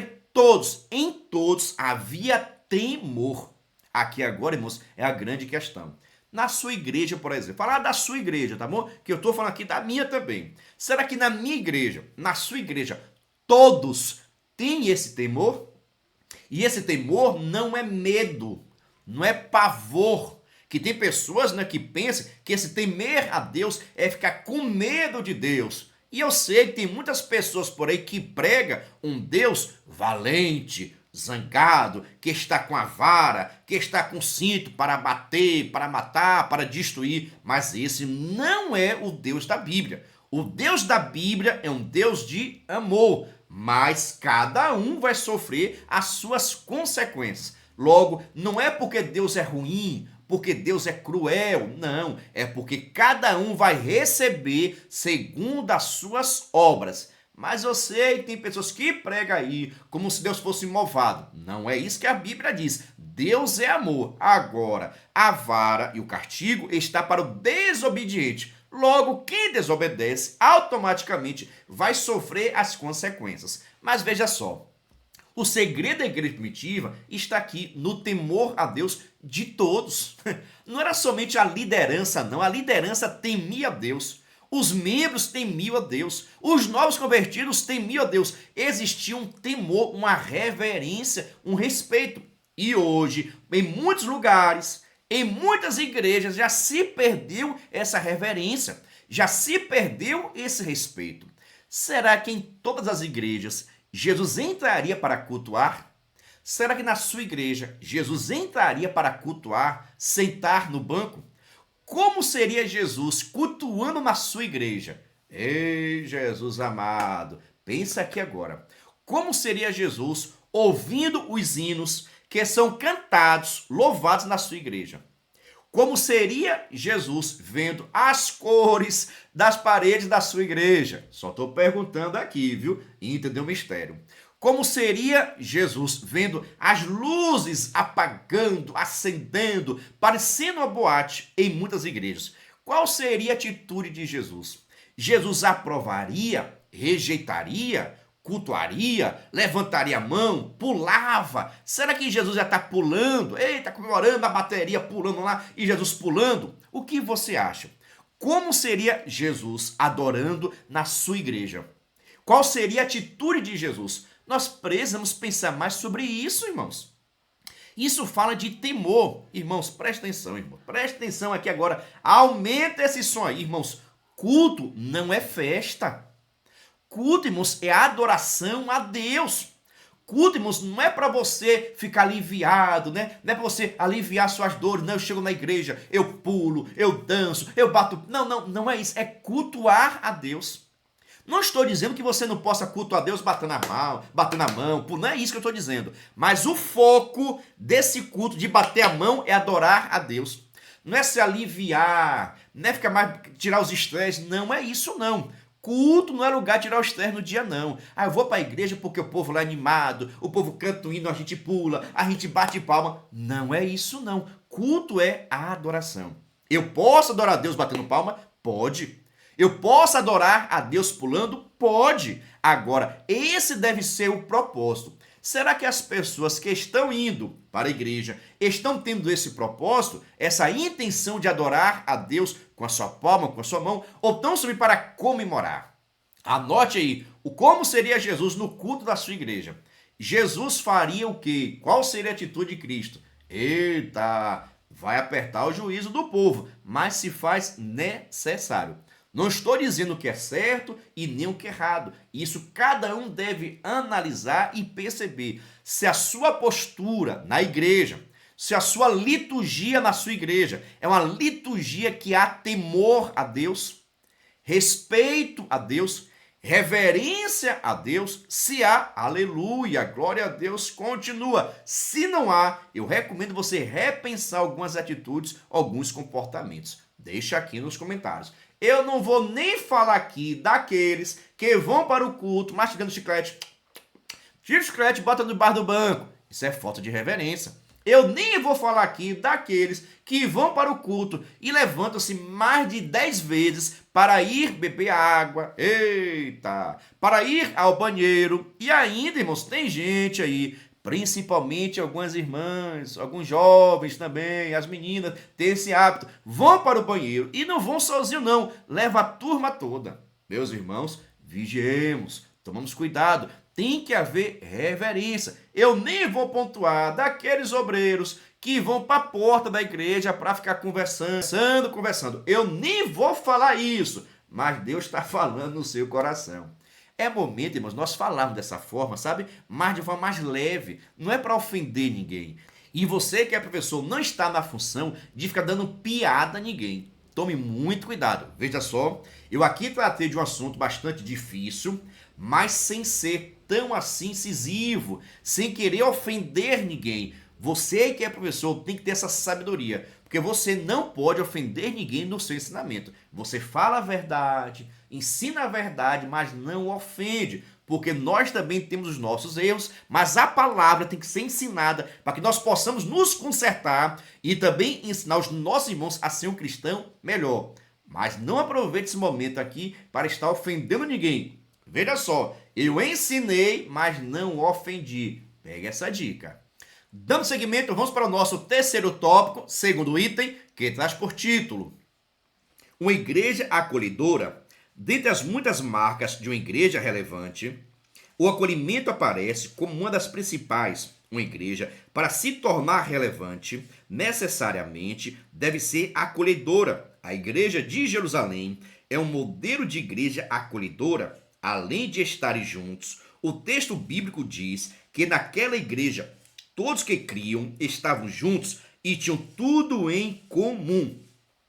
[SPEAKER 1] em todos havia temor. Aqui agora, irmãos, é a grande questão. Na sua igreja, por exemplo, falar da sua igreja, tá bom? Que eu estou falando aqui da minha também. Será que na minha igreja, na sua igreja, todos têm esse temor? E esse temor não é medo, não é pavor. Que tem pessoas, né, que pensam que esse temer a Deus é ficar com medo de Deus. E eu sei que tem muitas pessoas por aí que pregam um Deus valente, zangado, que está com a vara, que está com o cinto para bater, para matar, para destruir. Mas esse não é o Deus da Bíblia. O Deus da Bíblia é um Deus de amor, mas cada um vai sofrer as suas consequências. Logo, não é porque Deus é ruim, porque Deus é cruel, não. É porque cada um vai receber segundo as suas obras. Mas eu sei que tem pessoas que pregam aí como se Deus fosse malvado. Não é isso que a Bíblia diz. Deus é amor. Agora, a vara e o castigo está para o desobediente. Logo, quem desobedece automaticamente vai sofrer as consequências. Mas veja só, o segredo da igreja primitiva está aqui no temor a Deus de todos. Não era somente a liderança, não. A liderança temia a Deus. Os membros temiam a Deus. Os novos convertidos temiam a Deus. Existia um temor, uma reverência, um respeito. E hoje, em muitos lugares, em muitas igrejas, já se perdeu essa reverência. Já se perdeu esse respeito. Será que em todas as igrejas Jesus entraria para cultuar? Será que na sua igreja Jesus entraria para cultuar, sentar no banco? Como seria Jesus cultuando na sua igreja? Ei, Jesus amado, pensa aqui agora. Como seria Jesus ouvindo os hinos que são cantados, louvados na sua igreja? Como seria Jesus vendo as cores das paredes da sua igreja? Só estou perguntando aqui, viu? Entendeu o mistério? Como seria Jesus vendo as luzes apagando, acendendo, parecendo uma boate em muitas igrejas? Qual seria a atitude de Jesus? Jesus aprovaria, rejeitaria, cultuaria, levantaria a mão, pulava? Será que Jesus já está pulando? Eita, comemorando a bateria, pulando lá, e Jesus pulando? O que você acha? Como seria Jesus adorando na sua igreja? Qual seria a atitude de Jesus? Nós precisamos pensar mais sobre isso, irmãos. Isso fala de temor. Irmãos, presta atenção, irmão. Presta atenção aqui agora. Aumenta esse som aí, irmãos. Culto não é festa. Culto, irmãos, é adoração a Deus. Culto, irmãos, não é para você ficar aliviado, né? Não é para você aliviar suas dores. Não, eu chego na igreja, eu pulo, eu danço, eu bato. Não é isso. É cultuar a Deus. Não estou dizendo que você não possa cultuar a Deus batendo a mão, não é isso que eu estou dizendo. Mas o foco desse culto de bater a mão é adorar a Deus. Não é se aliviar, não é ficar mais, tirar os estresses, não é isso não. Culto não é lugar de tirar o estresse no dia, não. Eu vou para a igreja porque o povo lá é animado, o povo canta o hino, a gente pula, a gente bate palma. Não é isso, não. Culto é a adoração. Eu posso adorar a Deus batendo palma? Pode. Eu posso adorar a Deus pulando? Pode. Agora, esse deve ser o propósito. Será que as pessoas que estão indo para a igreja estão tendo esse propósito, essa intenção de adorar a Deus com a sua palma, com a sua mão, ou estão subindo para comemorar? Anote aí, como seria Jesus no culto da sua igreja. Jesus faria o quê? Qual seria a atitude de Cristo? Eita, vai apertar o juízo do povo, mas se faz necessário. Não estou dizendo o que é certo e nem o que é errado. Isso cada um deve analisar e perceber se a sua postura na igreja, se a sua liturgia na sua igreja é uma liturgia que há temor a Deus, respeito a Deus, reverência a Deus. Se há, aleluia, glória a Deus, continua. Se não há, eu recomendo você repensar algumas atitudes, alguns comportamentos. Deixa aqui nos comentários. Eu não vou nem falar aqui daqueles que vão para o culto mastigando chiclete. Tira o chiclete e bota debaixo do banco. Isso é falta de reverência. Eu nem vou falar aqui daqueles que vão para o culto e levantam-se mais de 10 vezes para ir beber água, eita, para ir ao banheiro. E ainda, irmãos, tem gente aí, principalmente algumas irmãs, alguns jovens também, as meninas, têm esse hábito, vão para o banheiro e não vão sozinhos não, leva a turma toda. Meus irmãos, vigiemos, tomamos cuidado. Tem que haver reverência. Eu nem vou pontuar daqueles obreiros que vão para a porta da igreja para ficar conversando. Eu nem vou falar isso, mas Deus está falando no seu coração. É momento, irmãos, nós falarmos dessa forma, sabe? Mas de forma mais leve. Não é para ofender ninguém. E você que é professor não está na função de ficar dando piada a ninguém. Tome muito cuidado. Veja só, eu aqui tratei de um assunto bastante difícil, mas sem ser tão assim incisivo, sem querer ofender ninguém. Você que é professor tem que ter essa sabedoria, porque você não pode ofender ninguém no seu ensinamento. Você fala a verdade, ensina a verdade, mas não ofende, porque nós também temos os nossos erros, mas a palavra tem que ser ensinada para que nós possamos nos consertar e também ensinar os nossos irmãos a ser um cristão melhor. Mas não aproveite esse momento aqui para estar ofendendo ninguém. Veja só, eu ensinei, mas não ofendi. Pegue essa dica. Dando seguimento, vamos para o nosso terceiro tópico, segundo item, que traz por título: uma igreja acolhedora. Dentre as muitas marcas de uma igreja relevante, o acolhimento aparece como uma das principais. Uma igreja, para se tornar relevante, necessariamente deve ser acolhedora. A igreja de Jerusalém é um modelo de igreja acolhedora. Além de estarem juntos, o texto bíblico diz que naquela igreja todos que criam estavam juntos e tinham tudo em comum.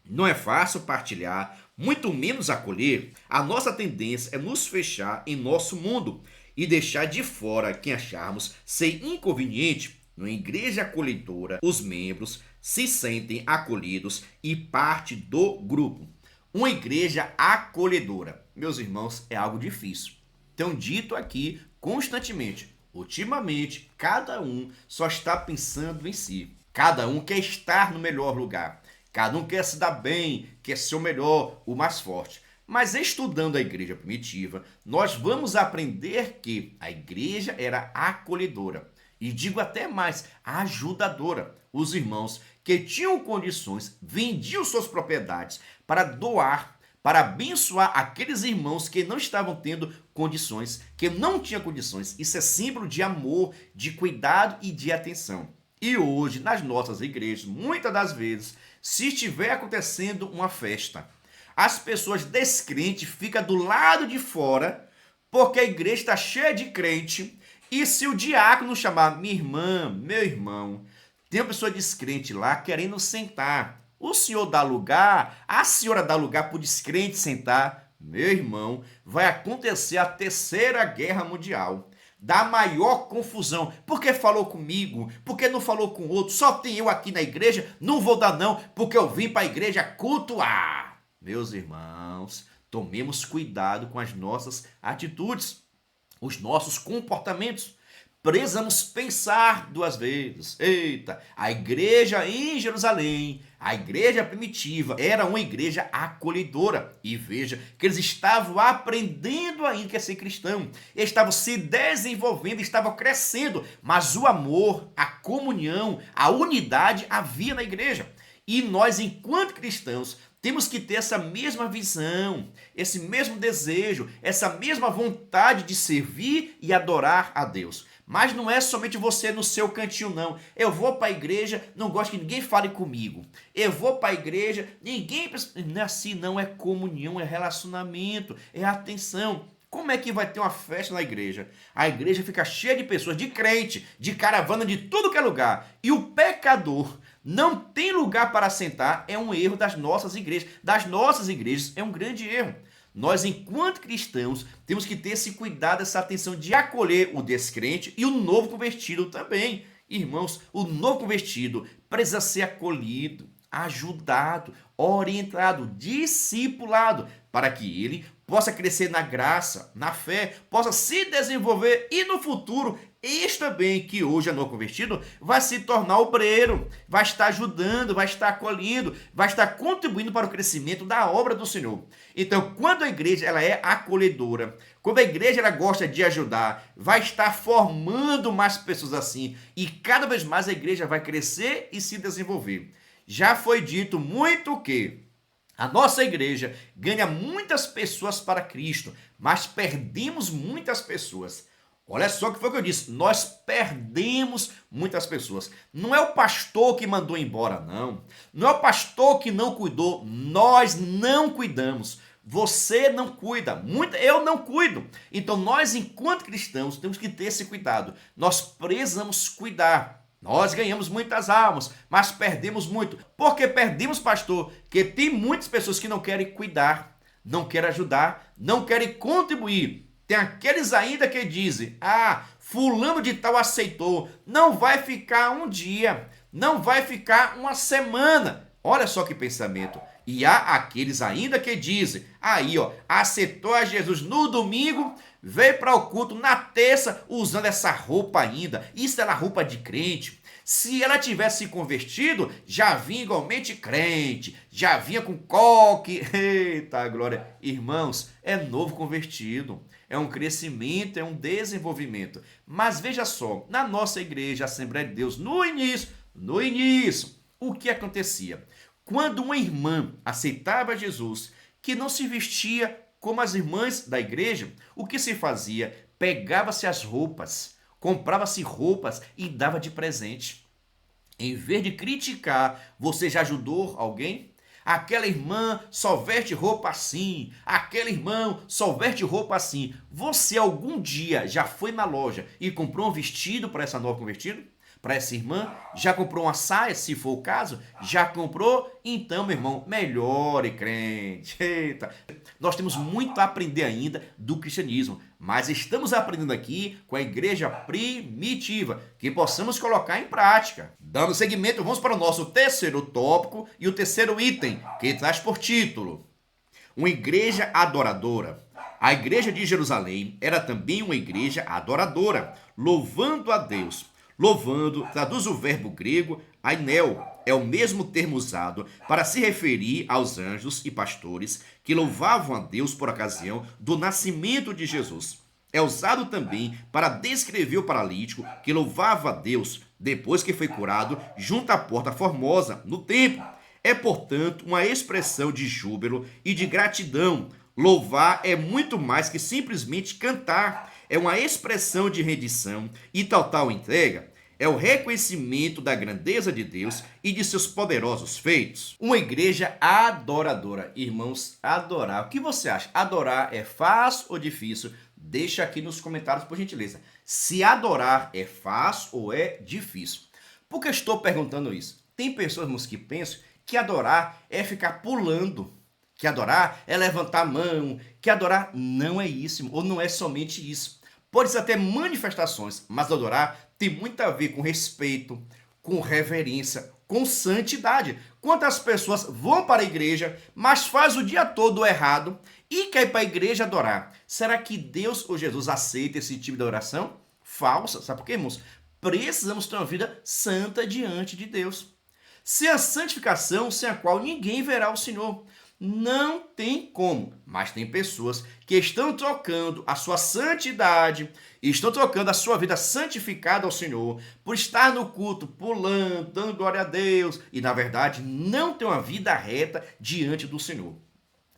[SPEAKER 1] Não é fácil partilhar, muito menos acolher. A nossa tendência é nos fechar em nosso mundo e deixar de fora quem acharmos ser inconveniente. Numa igreja acolhedora, os membros se sentem acolhidos e parte do grupo. Uma igreja acolhedora, meus irmãos, é algo difícil. Tenho dito aqui constantemente. Ultimamente, cada um só está pensando em si. Cada um quer estar no melhor lugar. Cada um quer se dar bem, quer ser o melhor, o mais forte. Mas estudando a igreja primitiva, nós vamos aprender que a igreja era acolhedora. E digo até mais, ajudadora. Os irmãos que tinham condições vendiam suas propriedades para doar, para abençoar aqueles irmãos que não estavam tendo condições, que não tinham condições. Isso é símbolo de amor, de cuidado e de atenção. E hoje, nas nossas igrejas, muitas das vezes, se estiver acontecendo uma festa, as pessoas descrentes ficam do lado de fora, porque a igreja está cheia de crente, e se o diácono chamar minha irmã, meu irmão, tem uma pessoa descrente lá querendo sentar, o senhor dá lugar, a senhora dá lugar para o descrente sentar, meu irmão, vai acontecer a terceira guerra mundial. Da maior confusão. Porque falou comigo? Porque não falou com outro? Só tem eu aqui na igreja? Não vou dar não, porque eu vim para a igreja cultuar. Meus irmãos, tomemos cuidado com as nossas atitudes, os nossos comportamentos. Precisamos pensar duas vezes. Eita, a igreja em Jerusalém, A igreja primitiva era uma igreja acolhedora. E veja que eles estavam aprendendo ainda a ser cristão. Eles estavam se desenvolvendo, estavam crescendo. Mas o amor, a comunhão, a unidade havia na igreja. E nós, enquanto cristãos, temos que ter essa mesma visão, esse mesmo desejo, essa mesma vontade de servir e adorar a Deus. Mas não é somente você no seu cantinho, não. Eu vou para a igreja, não gosto que ninguém fale comigo. Eu vou para a igreja, ninguém... Não é assim, não. É comunhão, é relacionamento, é atenção. Como é que vai ter uma festa na igreja? A igreja fica cheia de pessoas, de crente, de caravana, de tudo que é lugar. E o pecador não tem lugar para sentar, é um erro das nossas igrejas. Das nossas igrejas é um grande erro. Nós, enquanto cristãos, temos que ter esse cuidado, essa atenção de acolher o descrente e o novo convertido também. Irmãos, o novo convertido precisa ser acolhido, ajudado, orientado, discipulado, para que ele possa crescer na graça, na fé, possa se desenvolver e no futuro, este também, que hoje é novo convertido, vai se tornar obreiro, vai estar ajudando, vai estar acolhendo, vai estar contribuindo para o crescimento da obra do Senhor. Então, quando a igreja ela é acolhedora, quando a igreja ela gosta de ajudar, vai estar formando mais pessoas assim, e cada vez mais a igreja vai crescer e se desenvolver. Já foi dito muito que a nossa igreja ganha muitas pessoas para Cristo, mas perdemos muitas pessoas. Olha só o que foi que eu disse, nós perdemos muitas pessoas. Não é o pastor que mandou embora, não. Não é o pastor que não cuidou, nós não cuidamos. Você não cuida, eu não cuido. Então nós, enquanto cristãos, temos que ter esse cuidado. Nós precisamos cuidar. Nós ganhamos muitas almas, mas perdemos muito. Por que perdemos, pastor? Porque tem muitas pessoas que não querem cuidar, não querem ajudar, não querem contribuir. Tem aqueles ainda que dizem, fulano de tal aceitou, não vai ficar um dia, não vai ficar uma semana. Olha só que pensamento. E há aqueles ainda que dizem, aceitou a Jesus no domingo, veio para o culto na terça usando essa roupa ainda. Isso era roupa de crente. Se ela tivesse se convertido, já vinha igualmente crente, já vinha com coque. Eita glória! Irmãos, é novo convertido, é um crescimento, é um desenvolvimento. Mas veja só, na nossa igreja, Assembleia de Deus, no início, o que acontecia? Quando uma irmã aceitava Jesus, que não se vestia como as irmãs da igreja, o que se fazia? Pegava-se as roupas, comprava-se roupas e dava de presente. Em vez de criticar, você já ajudou alguém? Aquela irmã só veste roupa assim, aquele irmão só veste roupa assim. Você algum dia já foi na loja e comprou um vestido para essa nova convertida? Para essa irmã? Já comprou uma saia, se for o caso? Já comprou? Então, meu irmão, melhore, crente. Eita. Nós temos muito a aprender ainda do cristianismo, mas estamos aprendendo aqui com a igreja primitiva, que possamos colocar em prática. Dando seguimento, vamos para o nosso terceiro tópico e o terceiro item, que traz por título: uma igreja adoradora. A igreja de Jerusalém era também uma igreja adoradora, louvando a Deus. Louvando traduz o verbo grego ainel, é o mesmo termo usado para se referir aos anjos e pastores que louvavam a Deus por ocasião do nascimento de Jesus. É usado também para descrever o paralítico que louvava a Deus depois que foi curado junto à porta formosa no templo. É, portanto, uma expressão de júbilo e de gratidão. Louvar é muito mais que simplesmente cantar. É uma expressão de rendição e total entrega. É o reconhecimento da grandeza de Deus e de seus poderosos feitos. Uma igreja adoradora. Irmãos, adorar. O que você acha? Adorar é fácil ou difícil? Deixa aqui nos comentários, por gentileza. Se adorar é fácil ou é difícil? Por que eu estou perguntando isso? Tem pessoas, irmãos, que pensam que adorar é ficar pulando. Que adorar é levantar a mão. Que adorar não é isso, ou não é somente isso. Pode ser até manifestações, mas adorar tem muito a ver com respeito, com reverência, com santidade. Quantas pessoas vão para a igreja, mas faz o dia todo errado e quer ir para a igreja adorar? Será que Deus ou Jesus aceita esse tipo de oração? Falsa. Sabe por quê, irmãos? Precisamos ter uma vida santa diante de Deus. Sem a santificação, sem a qual ninguém verá o Senhor. Não tem como, mas tem pessoas que estão trocando a sua santidade, estão trocando a sua vida santificada ao Senhor, por estar no culto, pulando, dando glória a Deus, e na verdade não tem uma vida reta diante do Senhor.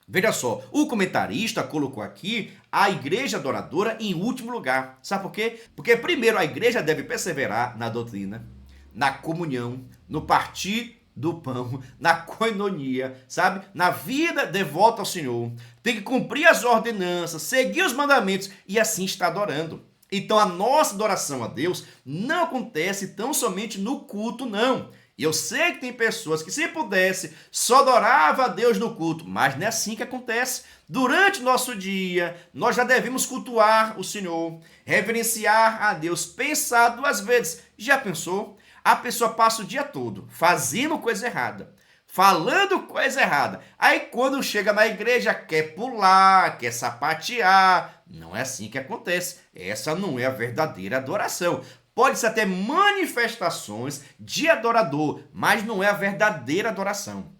[SPEAKER 1] Veja só, o comentarista colocou aqui a igreja adoradora em último lugar. Sabe por quê? Porque primeiro a igreja deve perseverar na doutrina, na comunhão, no partir do pão, na coinonia, sabe? Na vida devota ao Senhor. Tem que cumprir as ordenanças, seguir os mandamentos e assim está adorando. Então a nossa adoração a Deus não acontece tão somente no culto, não. E eu sei que tem pessoas que, se pudesse, só adorava a Deus no culto, mas não é assim que acontece. Durante o nosso dia, nós já devemos cultuar o Senhor, reverenciar a Deus, pensar 2 vezes. Já pensou? A pessoa passa o dia todo fazendo coisa errada, falando coisa errada. Aí quando chega na igreja quer pular, quer sapatear. Não é assim que acontece. Essa não é a verdadeira adoração. Pode-se até manifestações de adorador, mas não é a verdadeira adoração.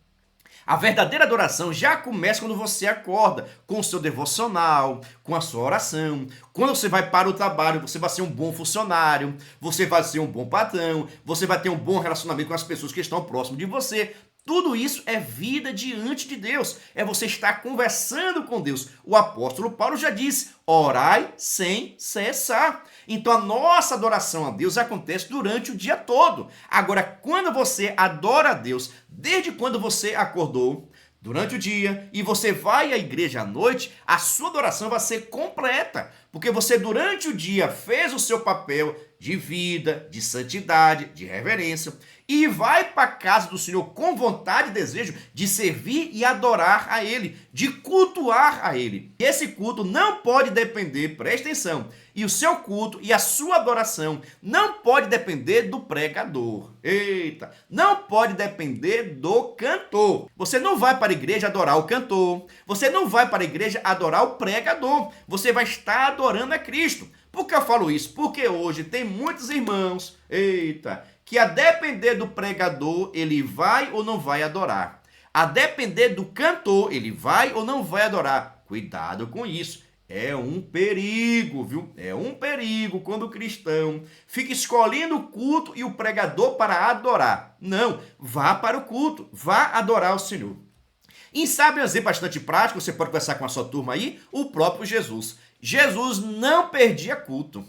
[SPEAKER 1] A verdadeira adoração já começa quando você acorda, com o seu devocional, com a sua oração. Quando você vai para o trabalho, você vai ser um bom funcionário, você vai ser um bom patrão, você vai ter um bom relacionamento com as pessoas que estão próximo de você. Tudo isso é vida diante de Deus, é você estar conversando com Deus. O apóstolo Paulo já disse, orai sem cessar. Então a nossa adoração a Deus acontece durante o dia todo. Agora, quando você adora a Deus, desde quando você acordou, durante o dia, e você vai à igreja à noite, a sua adoração vai ser completa, porque você durante o dia fez o seu papel de vida, de santidade, de reverência, e vai para a casa do Senhor com vontade e desejo de servir e adorar a Ele, de cultuar a Ele. E esse culto não pode depender, presta atenção, e o seu culto e a sua adoração não pode depender do pregador. Eita, não pode depender do cantor. Você não vai para a igreja adorar o cantor, você não vai para a igreja adorar o pregador, você vai estar adorando a Cristo. Por que eu falo isso? Porque hoje tem muitos irmãos, que a depender do pregador, ele vai ou não vai adorar. A depender do cantor, ele vai ou não vai adorar. Cuidado com isso. É um perigo, viu? É um perigo quando o cristão fica escolhendo o culto e o pregador para adorar. Não, vá para o culto, vá adorar o Senhor. E sabe um exemplo bastante prático, você pode conversar com a sua turma aí? O próprio Jesus. Jesus não perdia culto.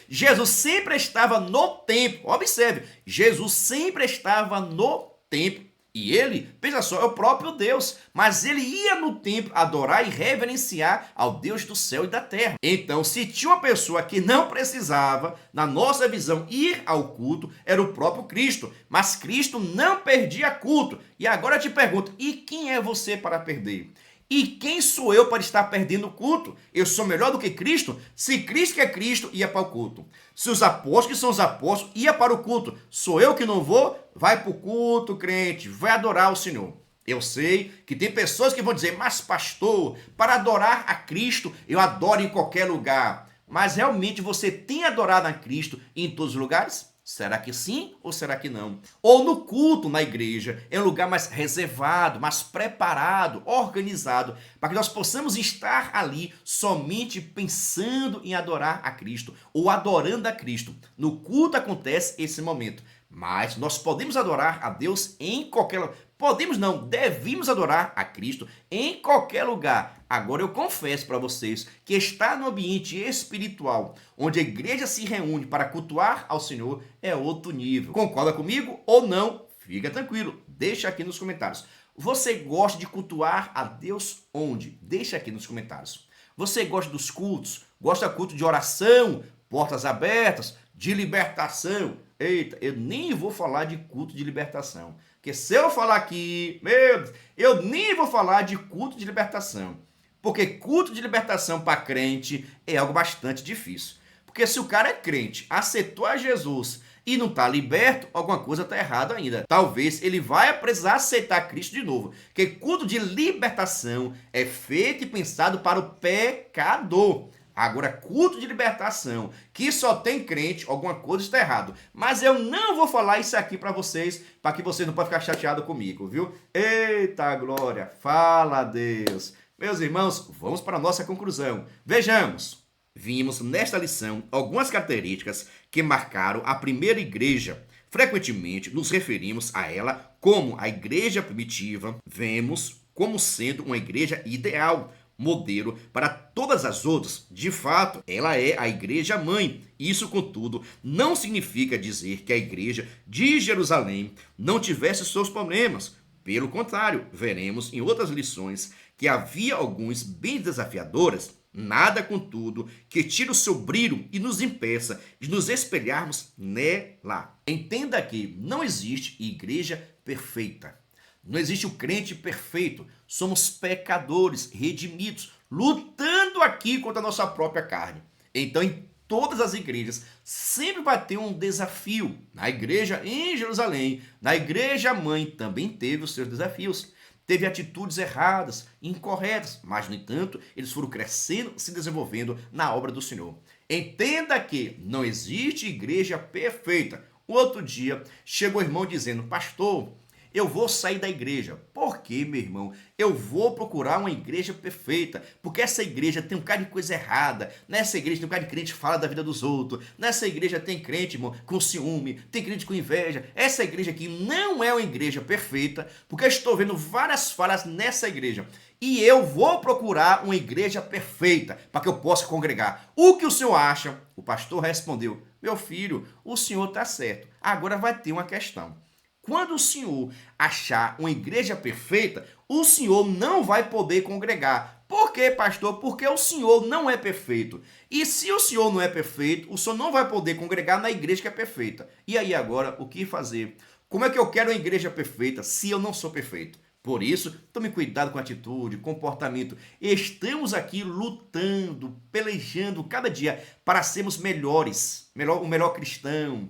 [SPEAKER 1] Jesus sempre estava no templo. Observe, Jesus sempre estava no templo. E ele, pensa só, é o próprio Deus. Mas ele ia no templo adorar e reverenciar ao Deus do céu e da terra. Então, se tinha uma pessoa que não precisava, na nossa visão, ir ao culto, era o próprio Cristo. Mas Cristo não perdia culto. E agora eu te pergunto, e quem é você para perder? E quem sou eu para estar perdendo o culto? Eu sou melhor do que Cristo? Se Cristo que é Cristo, ia para o culto. Se os apóstolos que são os apóstolos, ia para o culto. Sou eu que não vou? Vai para o culto, crente. Vai adorar o Senhor. Eu sei que tem pessoas que vão dizer, mas pastor, para adorar a Cristo, eu adoro em qualquer lugar. Mas realmente você tem adorado a Cristo em todos os lugares? Será que sim ou será que não? Ou no culto na igreja, é um lugar mais reservado, mais preparado, organizado, para que nós possamos estar ali somente pensando em adorar a Cristo ou adorando a Cristo. No culto acontece esse momento, mas nós podemos adorar a Deus em qualquer lugar. Podemos não, devemos adorar a Cristo em qualquer lugar. Agora eu confesso para vocês que estar no ambiente espiritual, onde a igreja se reúne para cultuar ao Senhor, é outro nível. Concorda comigo ou não? Fica tranquilo, deixa aqui nos comentários. Você gosta de cultuar a Deus onde? Deixa aqui nos comentários. Você gosta dos cultos? Gosta do culto de oração, portas abertas, de libertação? Eita, eu nem vou falar de culto de libertação. Porque se eu falar aqui, meu Deus, eu nem vou falar de culto de libertação. Porque culto de libertação para crente é algo bastante difícil. Porque se o cara é crente, aceitou a Jesus e não está liberto, alguma coisa está errada ainda. Talvez ele vai precisar aceitar Cristo de novo. Porque culto de libertação é feito e pensado para o pecador. Agora, culto de libertação, que só tem crente, alguma coisa está errado. Mas eu não vou falar isso aqui para que vocês não podem ficar chateados comigo, viu? Eita glória, fala a Deus. Meus irmãos, vamos para a nossa conclusão. Vejamos, vimos nesta lição algumas características que marcaram a primeira igreja. Frequentemente nos referimos a ela como a igreja primitiva, vemos como sendo uma igreja ideal, modelo para todas as outras. De fato, ela é a igreja mãe. Isso, contudo, não significa dizer que a igreja de Jerusalém não tivesse seus problemas. Pelo contrário, veremos em outras lições que havia alguns bem desafiadores. Nada, contudo, que tire o seu brilho e nos impeça de nos espelharmos nela. Entenda que não existe igreja perfeita. Não existe o crente perfeito. Somos pecadores redimidos, lutando aqui contra a nossa própria carne. Então, em todas as igrejas, sempre vai ter um desafio. Na igreja em Jerusalém, na igreja mãe, também teve os seus desafios. Teve atitudes erradas, incorretas, mas, no entanto, eles foram crescendo, se desenvolvendo na obra do Senhor. Entenda que não existe igreja perfeita. Outro dia, chegou o irmão dizendo: pastor, eu vou sair da igreja. Por quê, meu irmão? Eu vou procurar uma igreja perfeita, porque essa igreja tem um bocado de coisa errada. Nessa igreja tem um bocado de crente que fala da vida dos outros. Nessa igreja tem crente, irmão, com ciúme, tem crente com inveja. Essa igreja aqui não é uma igreja perfeita, porque eu estou vendo várias falhas nessa igreja. E eu vou procurar uma igreja perfeita, para que eu possa congregar. O que o senhor acha? O pastor respondeu: meu filho, o senhor está certo. Agora vai ter uma questão. Quando o senhor achar uma igreja perfeita, o senhor não vai poder congregar. Por quê, pastor? Porque o senhor não é perfeito. E se o senhor não é perfeito, o senhor não vai poder congregar na igreja que é perfeita. E aí agora, o que fazer? Como é que eu quero uma igreja perfeita se eu não sou perfeito? Por isso, tome cuidado com a atitude, comportamento. Estamos aqui lutando, pelejando cada dia para sermos melhores. O melhor cristão,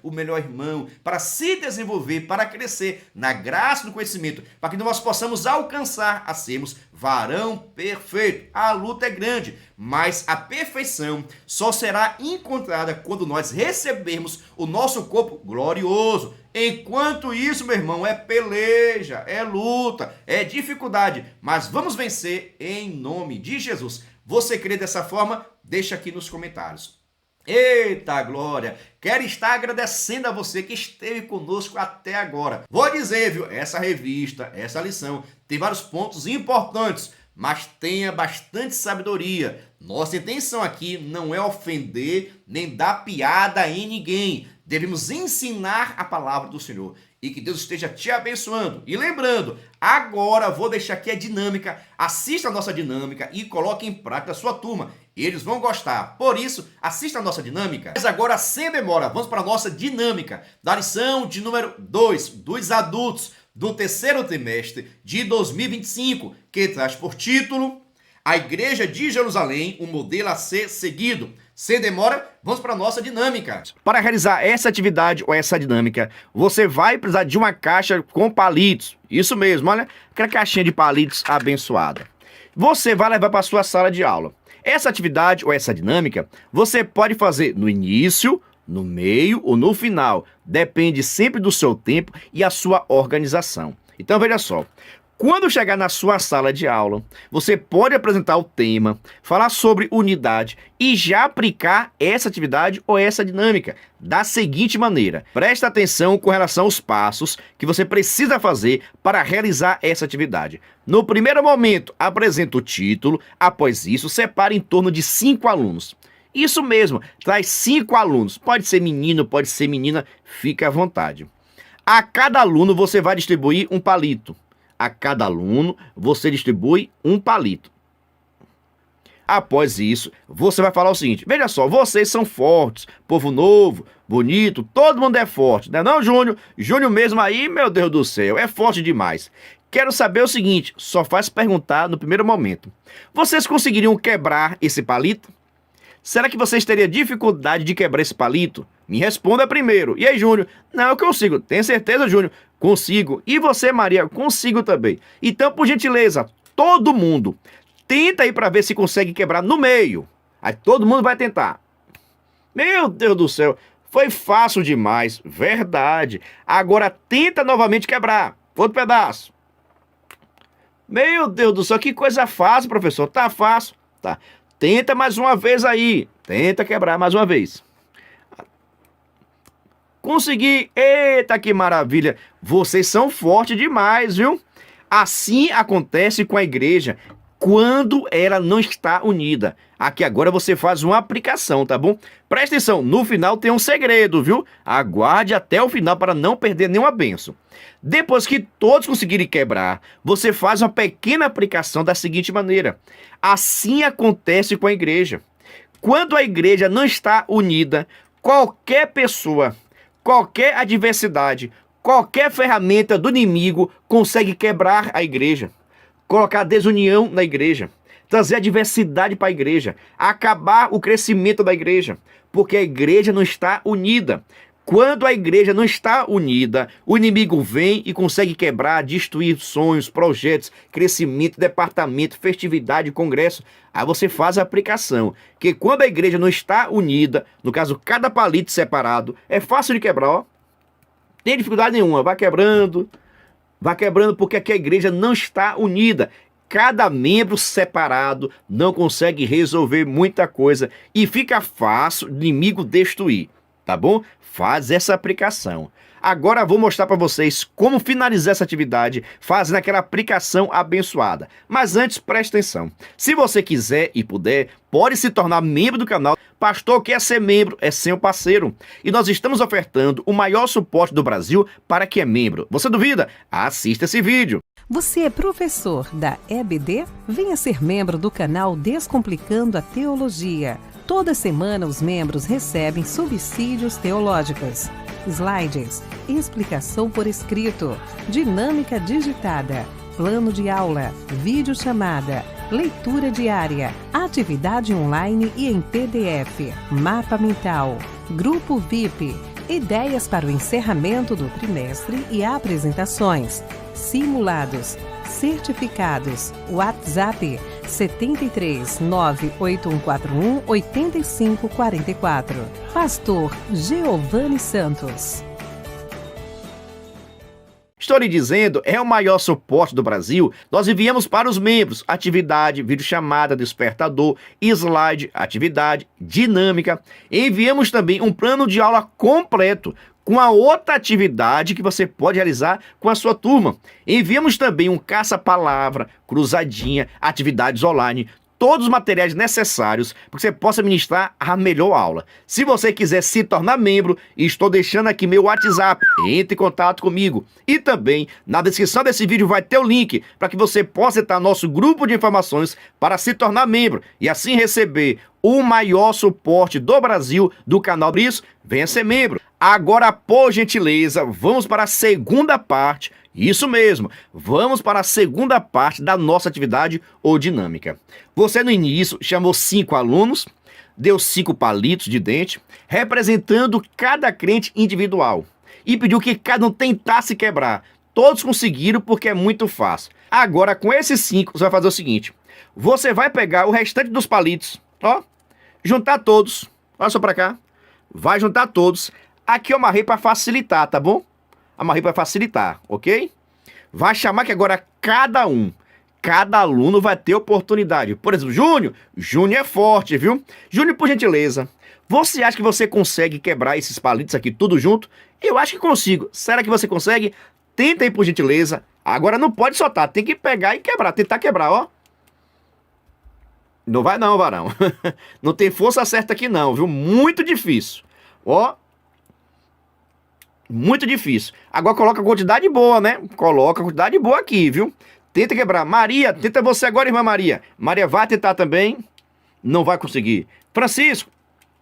[SPEAKER 1] o melhor irmão, para se desenvolver, para crescer na graça e no conhecimento, para que nós possamos alcançar a sermos varão perfeito. A luta é grande, mas a perfeição só será encontrada quando nós recebermos o nosso corpo glorioso. Enquanto isso, meu irmão, é peleja, é luta, é dificuldade, mas vamos vencer em nome de Jesus. Você crê dessa forma? Deixa aqui nos comentários. Eita glória! Quero estar agradecendo a você que esteve conosco até agora. Vou dizer, viu? Essa revista, essa lição, tem vários pontos importantes, mas tenha bastante sabedoria. Nossa intenção aqui não é ofender nem dar piada em ninguém. Devemos ensinar a palavra do Senhor. E que Deus esteja te abençoando. E lembrando, agora vou deixar aqui a dinâmica. Assista a nossa dinâmica e coloque em prática a sua turma. Eles vão gostar. Por isso, assista a nossa dinâmica. Mas agora, sem demora, vamos para a nossa dinâmica da lição de número 2 dos adultos do terceiro trimestre de 2025, que traz por título A Igreja de Jerusalém, um modelo a ser seguido. Sem demora, vamos para a nossa dinâmica. Para realizar essa atividade ou essa dinâmica, você vai precisar de uma caixa com palitos. Isso mesmo, olha, aquela caixinha de palitos abençoada. Você vai levar para a sua sala de aula. Essa atividade ou essa dinâmica, você pode fazer no início, no meio ou no final. Depende sempre do seu tempo e a sua organização. Então, veja só. Quando chegar na sua sala de aula, você pode apresentar o tema, falar sobre unidade e já aplicar essa atividade ou essa dinâmica da seguinte maneira. Preste atenção com relação aos passos que você precisa fazer para realizar essa atividade. No primeiro momento, apresente o título. Após isso, separe em torno de 5 alunos. Isso mesmo, traz 5 alunos. Pode ser menino, pode ser menina, fique à vontade. A cada aluno, você vai distribuir um palito. A cada aluno, você distribui um palito. Após isso, você vai falar o seguinte: veja só, vocês são fortes, povo novo, bonito, todo mundo é forte, não é não, Júnior? Júnior mesmo aí, meu Deus do céu, é forte demais. Quero saber o seguinte, só faz perguntar no primeiro momento. Vocês conseguiriam quebrar esse palito? Será que vocês teriam dificuldade de quebrar esse palito? Me responda primeiro. E aí, Júnior? Não, eu consigo. Tem certeza, Júnior? Consigo. E você, Maria? Consigo também. Então, por gentileza, todo mundo, tenta aí para ver se consegue quebrar no meio. Aí todo mundo vai tentar. Meu Deus do céu, foi fácil demais, verdade. Agora tenta novamente quebrar. Outro pedaço. Meu Deus do céu, que coisa fácil, professor. Tá fácil. Tá. Tenta mais uma vez aí. Tenta quebrar mais uma vez. Consegui. Eita, que maravilha. Vocês são fortes demais, viu? Assim acontece com a igreja quando ela não está unida. Aqui agora você faz uma aplicação, tá bom? Presta atenção, no final tem um segredo, viu? Aguarde até o final para não perder nenhuma bênção. Depois que todos conseguirem quebrar, você faz uma pequena aplicação da seguinte maneira. Assim acontece com a igreja. Quando a igreja não está unida, qualquer pessoa, qualquer adversidade, qualquer ferramenta do inimigo consegue quebrar a igreja, colocar desunião na igreja, trazer adversidade para a igreja, acabar o crescimento da igreja, porque a igreja não está unida. Quando a igreja não está unida, o inimigo vem e consegue quebrar, destruir sonhos, projetos, crescimento, departamento, festividade, congresso. Aí você faz a aplicação, que quando a igreja não está unida, no caso, cada palito separado, é fácil de quebrar, ó. Tem dificuldade nenhuma, vai quebrando porque aqui a igreja não está unida. Cada membro separado não consegue resolver muita coisa e fica fácil o inimigo destruir, tá bom? Faz essa aplicação. Agora vou mostrar para vocês como finalizar essa atividade fazendo aquela aplicação abençoada. Mas antes, preste atenção. Se você quiser e puder, pode se tornar membro do canal. Pastor, quer ser membro, é seu parceiro. E nós estamos ofertando o maior suporte do Brasil para quem é membro. Você duvida? Assista esse vídeo.
[SPEAKER 2] Você é professor da EBD? Venha ser membro do canal Descomplicando a Teologia. Toda semana os membros recebem subsídios teológicos, slides, explicação por escrito, dinâmica digitada, plano de aula, videochamada, leitura diária, atividade online e em PDF, mapa mental, grupo VIP, ideias para o encerramento do trimestre e apresentações, simulados, certificados, WhatsApp 73 98141 8544. Pastor Giovanni Santos.
[SPEAKER 1] Estou lhe dizendo, é o maior suporte do Brasil. Nós enviamos para os membros atividade, videochamada, despertador, slide, atividade, dinâmica. Enviamos também um plano de aula completo com a outra atividade que você pode realizar com a sua turma. Enviamos também um caça-palavra, cruzadinha, atividades online, todos os materiais necessários para que você possa ministrar a melhor aula. Se você quiser se tornar membro, estou deixando aqui meu WhatsApp. Entre em contato comigo. E também, na descrição desse vídeo vai ter o link para que você possa entrar no nosso grupo de informações para se tornar membro e assim receber o maior suporte do Brasil do canal. Por isso, venha ser membro. Agora, por gentileza, vamos para a segunda parte. Isso mesmo, vamos para a segunda parte da nossa atividade ou dinâmica. Você no início chamou 5 alunos, deu 5 palitos de dente, representando cada crente individual e pediu que cada um tentasse quebrar. Todos conseguiram porque é muito fácil. Agora, com esses 5, você vai fazer o seguinte. Você vai pegar o restante dos palitos, ó, juntar todos. Olha só para cá. Vai juntar todos. Aqui eu amarrei para facilitar, tá bom? Amarrei para facilitar, ok? Vai chamar que agora cada aluno vai ter oportunidade. Por exemplo, Júnior é forte, viu? Júnior, por gentileza, você acha que você consegue quebrar esses palitos aqui tudo junto? Eu acho que consigo. Será que você consegue? Tenta aí, por gentileza. Agora não pode soltar, tem que pegar e quebrar, tentar quebrar, ó. Não vai não, varão. Não tem força certa aqui não, viu? Muito difícil. Ó. Muito difícil. Agora coloca a quantidade boa, né? Coloca a quantidade boa aqui, viu? Tenta quebrar. Maria, tenta você agora, irmã Maria. Maria vai tentar também. Não vai conseguir. Francisco,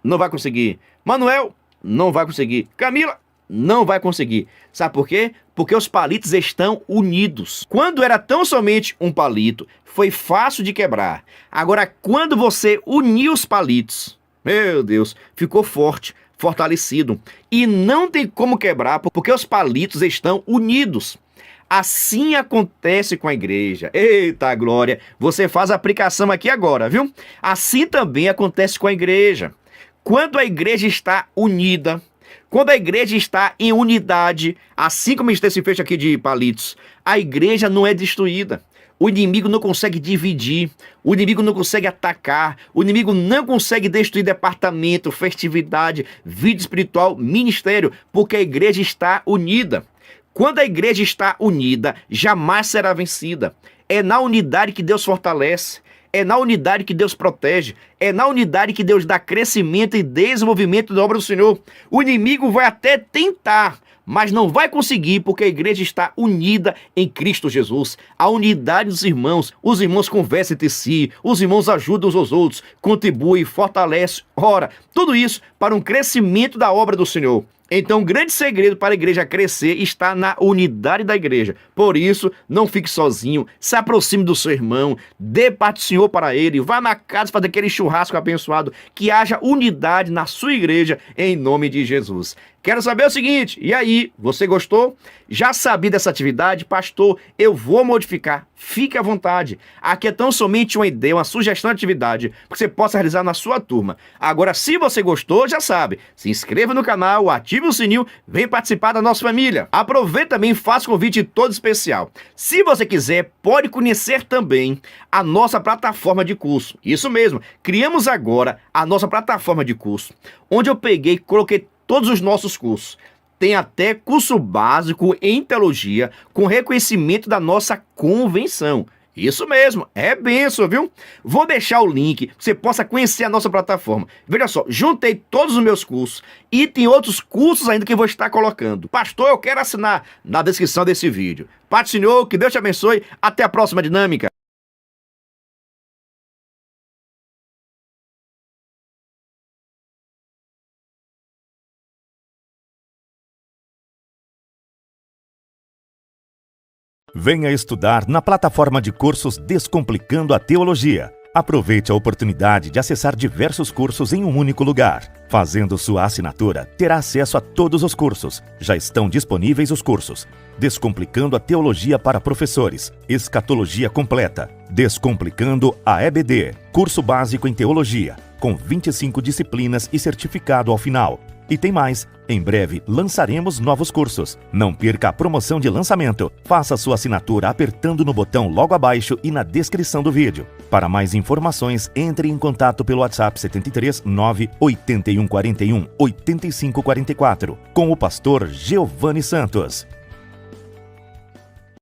[SPEAKER 1] não vai conseguir. Manuel, não vai conseguir. Camila, não vai conseguir. Sabe por quê? Porque os palitos estão unidos. Quando era tão somente um palito, foi fácil de quebrar. Agora, quando você uniu os palitos, meu Deus, ficou forte, fortalecido. E não tem como quebrar porque os palitos estão unidos. Assim acontece com a igreja. Eita glória! Você faz a aplicação aqui agora, viu? Assim também acontece com a igreja. Quando a igreja está unida, quando a igreja está em unidade, assim como está esse fecho aqui de palitos, a igreja não é destruída. O inimigo não consegue dividir, o inimigo não consegue atacar, o inimigo não consegue destruir departamento, festividade, vida espiritual, ministério, porque a igreja está unida. Quando a igreja está unida, jamais será vencida. É na unidade que Deus fortalece. É na unidade que Deus protege, é na unidade que Deus dá crescimento e desenvolvimento da obra do Senhor. O inimigo vai até tentar, mas não vai conseguir, porque a igreja está unida em Cristo Jesus. A unidade dos irmãos, os irmãos conversam entre si, os irmãos ajudam uns aos outros, contribuem, fortalecem. Ora, tudo isso para um crescimento da obra do Senhor. Então, o grande segredo para a igreja crescer está na unidade da igreja. Por isso, não fique sozinho, se aproxime do seu irmão, dê parte do Senhor para ele, vá na casa fazer aquele churrasco abençoado, que haja unidade na sua igreja, em nome de Jesus. Quero saber o seguinte, e aí, você gostou? Já sabia dessa atividade? Pastor, eu vou modificar. Fique à vontade. Aqui é tão somente uma ideia, uma sugestão de atividade, que você possa realizar na sua turma. Agora, se você gostou, já sabe, se inscreva no canal, ative o sininho, vem participar da nossa família. Aproveita também e faça um convite todo especial. Se você quiser, pode conhecer também a nossa plataforma de curso. Isso mesmo, criamos agora a nossa plataforma de curso, onde eu coloquei todos os nossos cursos. Tem até curso básico em teologia com reconhecimento da nossa convenção. Isso mesmo, é bênção, viu? Vou deixar o link, você possa conhecer a nossa plataforma. Veja só, juntei todos os meus cursos e tem outros cursos ainda que eu vou estar colocando. Pastor, eu quero assinar na descrição desse vídeo. Pai do Senhor, que Deus te abençoe. Até a próxima dinâmica.
[SPEAKER 3] Venha estudar na plataforma de cursos Descomplicando a Teologia. Aproveite a oportunidade de acessar diversos cursos em um único lugar. Fazendo sua assinatura, terá acesso a todos os cursos. Já estão disponíveis os cursos: Descomplicando a Teologia para Professores, Escatologia Completa, Descomplicando a EBD, curso básico em Teologia, com 25 disciplinas e certificado ao final. E tem mais, em breve lançaremos novos cursos. Não perca a promoção de lançamento. Faça sua assinatura apertando no botão logo abaixo e na descrição do vídeo. Para mais informações, entre em contato pelo WhatsApp 73 98141 8544 com o pastor Giovanni Santos.